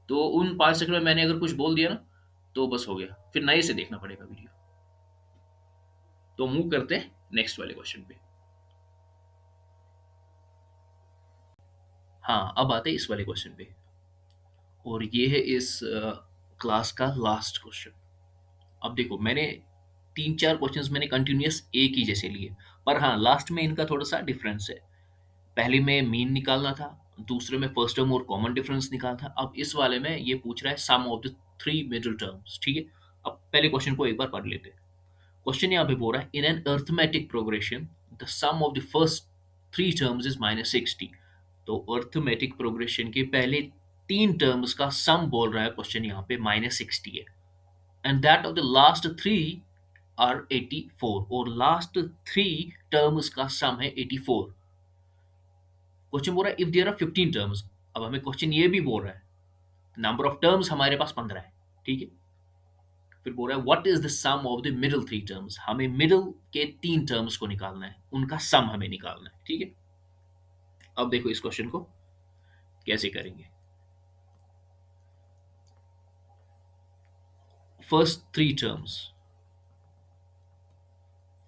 तो उन 5 सेकंड में मैंने अगर कुछ बोल दिया ना, तो बस हो गया, फिर नए से देखना पड़ेगा वीडियो। तो मूव करते हैं नेक्स्ट वाले क्वेश्चन पे। हाँ, अब आते हैं इस वाले क्वेश्चन पे, और ये है इस क्लास का लास्ट क्वेश्चन। अब देखो मैंने 3-4 क्वेश्चंस मैंने कंटिन्यूअस एक ही जैसे लिए, पर हाँ लास्ट में इनका थोड़ा सा डिफरेंस है। पहले में मीन निकालना था, दूसरे में फर्स्ट टर्म और कॉमन डिफरेंस निकालना था। अब इस वाले में ये पूछ रहा है sum of the 3 middle terms, ठीक है। अब पहले क्वेश्चन को एक बार पढ़ लेते हैं। क्वेश्चन यहाँ पे बोल रहा है in an arithmetic progression the sum of the first 3 terms is -60। तो अर्थमेटिक प्रोग्रेशन के पहले 3 टर्म्स का सम बोल रहा है क्वेश्चन यहाँ पे -60 है, and that of the last 3 are 84, और लास्ट 3 टर्म्स का सम है 84। क्वेश्चन बोल रहा है इफ देयर आर 15 टर्म्स। अब हमें क्वेश्चन ये भी बोल रहा है नंबर ऑफ टर्म्स हमारे पास 15 है, ठीक है। फिर बोल रहा है what is the sum of the middle 3 terms. हमें मिडिल के 3 टर्म्स को निकालना है, उनका सम हमें निकालना है, ठीक है। अब देखो इस क्वेश्चन को कैसे करेंगे। फर्स्ट 3 टर्म्स,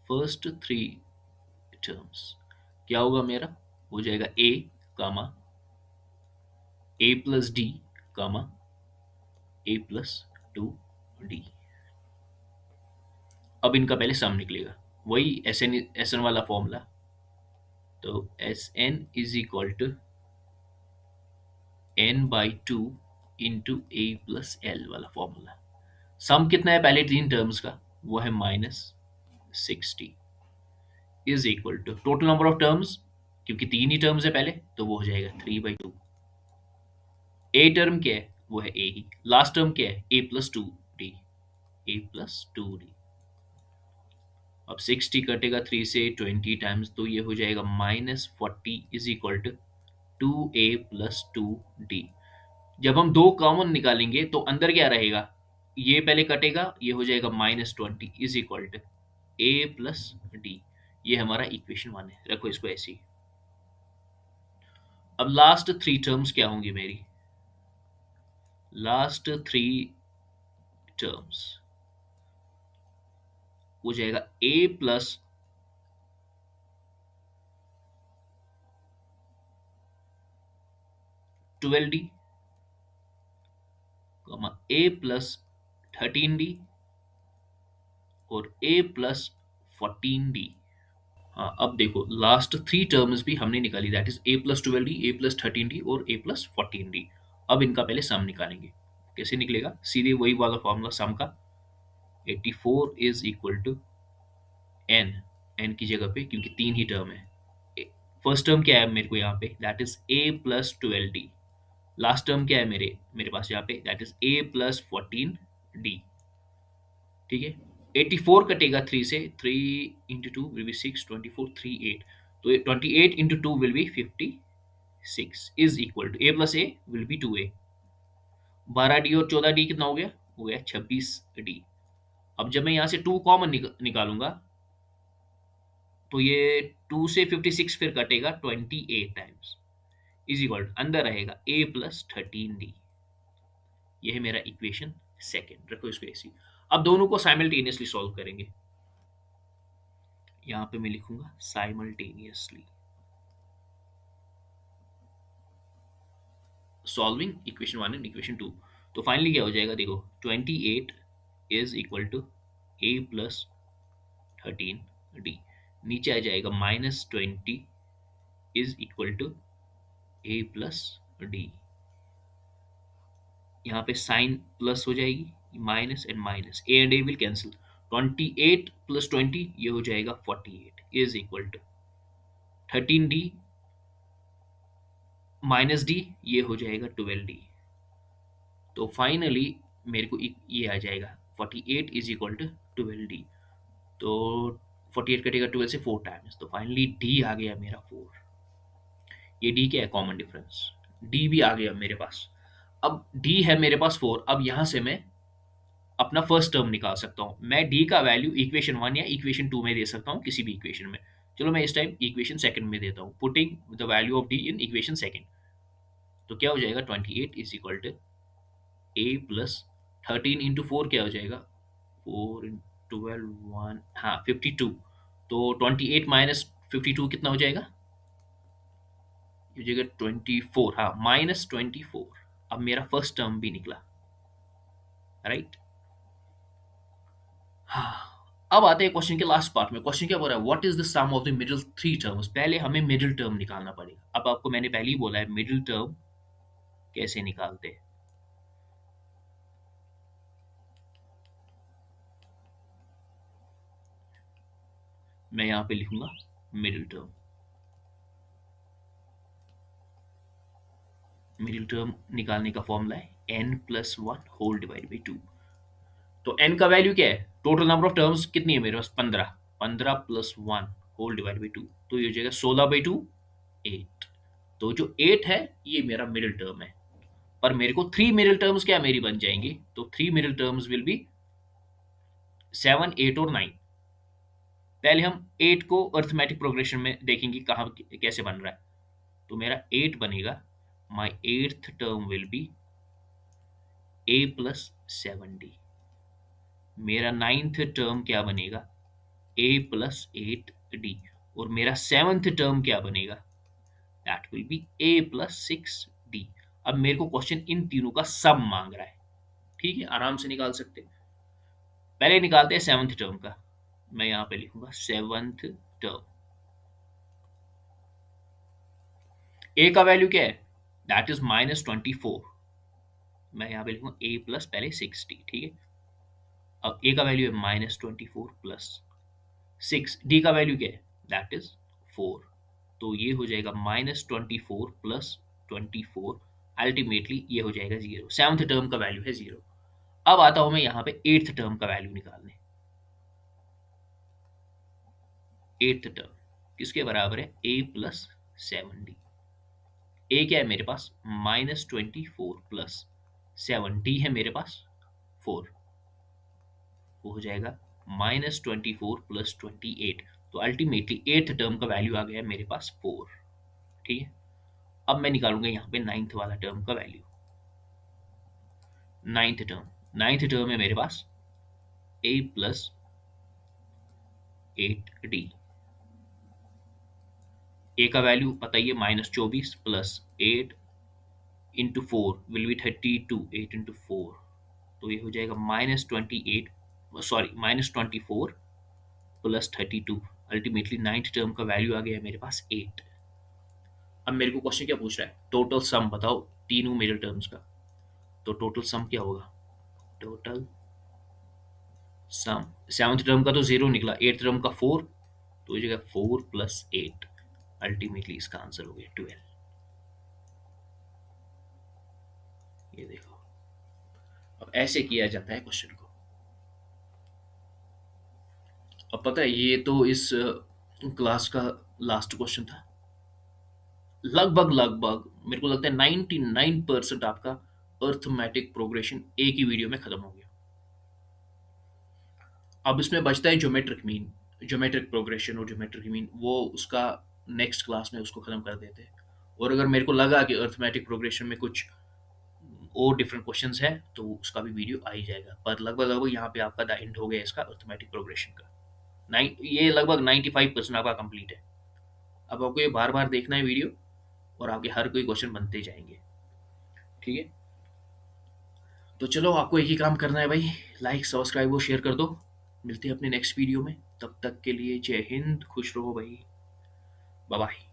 फर्स्ट 3 टर्म्स क्या होगा मेरा? हो जाएगा a comma a plus D comma a plus 2d। अब इनका पहले सम निकलेगा, वही एस एन वाला फॉर्मूला। तो S N is equal to N by two into A plus l वाला फॉर्मूला। सम कितना है पहले तीन टर्म्स का, वो है -60 is equal to total number of terms, क्योंकि तीन ही टर्म्स है पहले, तो वो हो जाएगा 3/2। ए टर्म क्या है, वो है ए ही। लास्ट टर्म क्या है, a+2d, a+2d। अब 60 कटेगा 3 से 20 टाइम्स, तो ये हो जाएगा -40 इज इक्वल टू 2a+2d। जब हम दो कॉमन निकालेंगे तो अंदर क्या रहेगा, ये पहले कटेगा, ये हो जाएगा -20 इज इक्वल टू a+d। ये हमारा इक्वेशन 1 है, रखो इसको ऐसे ही। अब लास्ट थ्री टर्म्स क्या होंगी मेरी, लास्ट थ्री टर्म्स हो जाएगा a+12d, a+13d और a+14d। हाँ, अब देखो लास्ट थ्री टर्म्स भी हमने निकाली, दैट इज a+12d, a+13d और a+14d। अब इनका पहले सम निकालेंगे। कैसे निकलेगा, सीधे वही वाला फॉर्मूला सम का। 84 is equal to n, n की जगह पे क्योंकि तीन ही टर्म है। फर्स्ट टर्म क्या है मेरे को यहाँ पे, that is a+12d। Last term क्या है मेरे मेरे पास यहाँ पे, दैट इज a+14d। ठीक है, 84 कटेगा 3 से, 3 इंटू टू विल बी 6, 24 3 8, तो 28 into two will be 56 is equal to a+a will be 2a। 12d और 14d कितना हो गया 26d। अब जब मैं यहाँ से 2 कॉमन निकालूंगा, तो ये 2 से 56 फिर कटेगा 28 टाइम्स इज इक्वल टू अंदर रहेगा a+13d। ये है मेरा इक्वेशन सेकेंड, रखो इसको ऐसे ही। अब दोनों को साइमल्टेनियसली सॉल्व करेंगे। यहाँ पे मैं लिखूंगा simultaneously solving equation 1 and equation 2। तो फाइनली क्या हो जाएगा, देखो 28 इज इक्वल टू a+13d, नीचे आ जाएगा -20 इज इक्वल टू a+d। यहाँ पे साइन प्लस हो जाएगी, minus and minus, A and A will cancel. 28 + 20 ये हो जाएगा 48 is equal to 13d -d, ये हो जाएगा 12d। तो फाइनली मेरे को ये आ जाएगा 48 इज इक्वल टू 12d। तो 48 कटेगा 12 से 4 टाइम्स, तो फाइनली d आ गया मेरा 4। ये d क्या है, कॉमन डिफरेंस, d भी आ गया मेरे पास। अब d है मेरे पास 4, अब यहां से मैं अपना फर्स्ट टर्म निकाल सकता हूँ। मैं d का वैल्यू इक्वेशन 1 या इक्वेशन 2 में दे सकता हूँ, किसी भी इक्वेशन में। चलो मैं इस टाइम इक्वेशन सेकंड में देता हूँ, putting the value of d in equation second. तो क्या हो जाएगा, 28 is equal to a+13 into 4 क्या हो जाएगा, 4 इन 12 1, हाँ 52। तो 28 माइनस 52 कितना हो जाएगा, ये हो जाएगा 24, हाँ -24। अब मेरा फर्स्ट टर्म भी निकला, राइट। हाँ, अब आते हैं क्वेश्चन के लास्ट पार्ट में। क्वेश्चन क्या बोल रहा है, what is the sum of the middle three terms. पहले हमें मिडिल टर्म निकालना पड़ेगा। अब आपको मैंने पहले ही बोला है मिडिल टर्म कैसे निकालते हैं। मैं यहाँ पे लिखूंगा मिडिल टर्म। मिडिल टर्म निकालने का फॉर्मूला है n+1 होल डिवाइड बाई 2। तो n का वैल्यू क्या है, टोटल नंबर ऑफ टर्म्स कितनी है मेरे पास, 15, 15 + 1 होल डिवाइड बाई 2, तो ये हो जाएगा 16/2 8। तो जो 8 है ये मेरा मिडिल टर्म है। पर मेरे को थ्री मिडिल टर्म्स क्या मेरी बन जाएंगी, तो three middle terms will be 7 8 और 9। पहले हम 8 को अर्थमेटिक प्रोग्रेशन में देखेंगे कहाँ कैसे बन रहा है। तो मेरा 8 बनेगा, my eighth term will be a+7d। मेरा नाइन्थ टर्म क्या बनेगा, a+8d। और मेरा सेवंथ टर्म क्या बनेगा, दैट विल बी a+6d। अब मेरे को क्वेश्चन इन तीनों का सम मांग रहा है, ठीक है, आराम से निकाल सकते हैं। पहले निकालते हैं सेवंथ टर्म का। मैं यहाँ पे लिखूंगा 7th टर्म। ए का वैल्यू क्या है? That is -24। मैं यहाँ पे लिखूंगा ए प्लस पहले 60, ठीक है। अब ए का वैल्यू है -24 प्लस 6, डी का वैल्यू क्या है? That is 4। तो ये हो जाएगा -24 प्लस 24, अल्टीमेटली ये हो जाएगा 0। सेवन्थ टर्म का वैल्यू है 0। अब आता हूं मैं यहाँ पे एट्थ टर्म का वैल्यू निकालने। एट्थ टर्म किसके बराबर है? A plus 7d। ए क्या है मेरे पास? -24 प्लस 7d है मेरे पास 4। वो हो जाएगा -24 प्लस 28। तो अल्टीमेटली एट्थ टर्म का वैल्यू आ गया मेरे पास 4, ठीक है। अब मैं निकालूंगा यहाँ पे नाइन्थ वाला टर्म का वैल्यू। नाइन्थ टर्म है मेरे पास ए प्लस 8d। ए का वैल्यू पता ही है, -24 plus 8 into 4 will be 32। 8 into 4, तो ये हो जाएगा -28, sorry -24 plus 32। Ultimately ninth term का वैल्यू आ गया है मेरे पास 8। अब मेरे को क्वेश्चन क्या पूछ रहा है? टोटल सम बताओ तीनों मेजर टर्म्स का। तो टोटल सम क्या होगा? टोटल सम सेवन्थ टर्म का तो 0 निकला, एट्थ टर्म का 4, तो ये जगह 4 प्लस 8, अल्टीमेटली इसका आंसर हो गया 12। ये देखो, अब ऐसे किया जाता है क्वेश्चन को। अब पता है ये तो इस क्लास का लास्ट क्वेश्चन था। लगभग लगभग मेरे को लगता है 99% आपका अर्थमेटिक प्रोग्रेशन एक ही वीडियो में खत्म हो गया। अब इसमें बचता है ज्योमेट्रिक मीन, ज्योमेट्रिक प्रोग्रेशन और ज्योमेट्रिक मीन, वो उसका नेक्स्ट क्लास में उसको खत्म कर देते हैं। और अगर मेरे को लगा कि अर्थमेटिक प्रोग्रेशन में कुछ और डिफरेंट क्वेश्चंस है तो उसका भी वीडियो आ ही जाएगा। पर लगभग लगभग यहाँ पे आपका द एंड हो गया इसका अर्थमेटिक प्रोग्रेशन का। ये लगभग 95% आपका कंप्लीट है। अब आपको ये बार बार देखना है वीडियो, और आपके हर कोई क्वेश्चन बनते जाएंगे, ठीक है। तो चलो, आपको एक ही काम करना है भाई, लाइक सब्सक्राइब और शेयर कर दो। मिलते हैं अपने नेक्स्ट वीडियो में, तब तक के लिए जय हिंद, खुश रहो भाई, बाय बाय।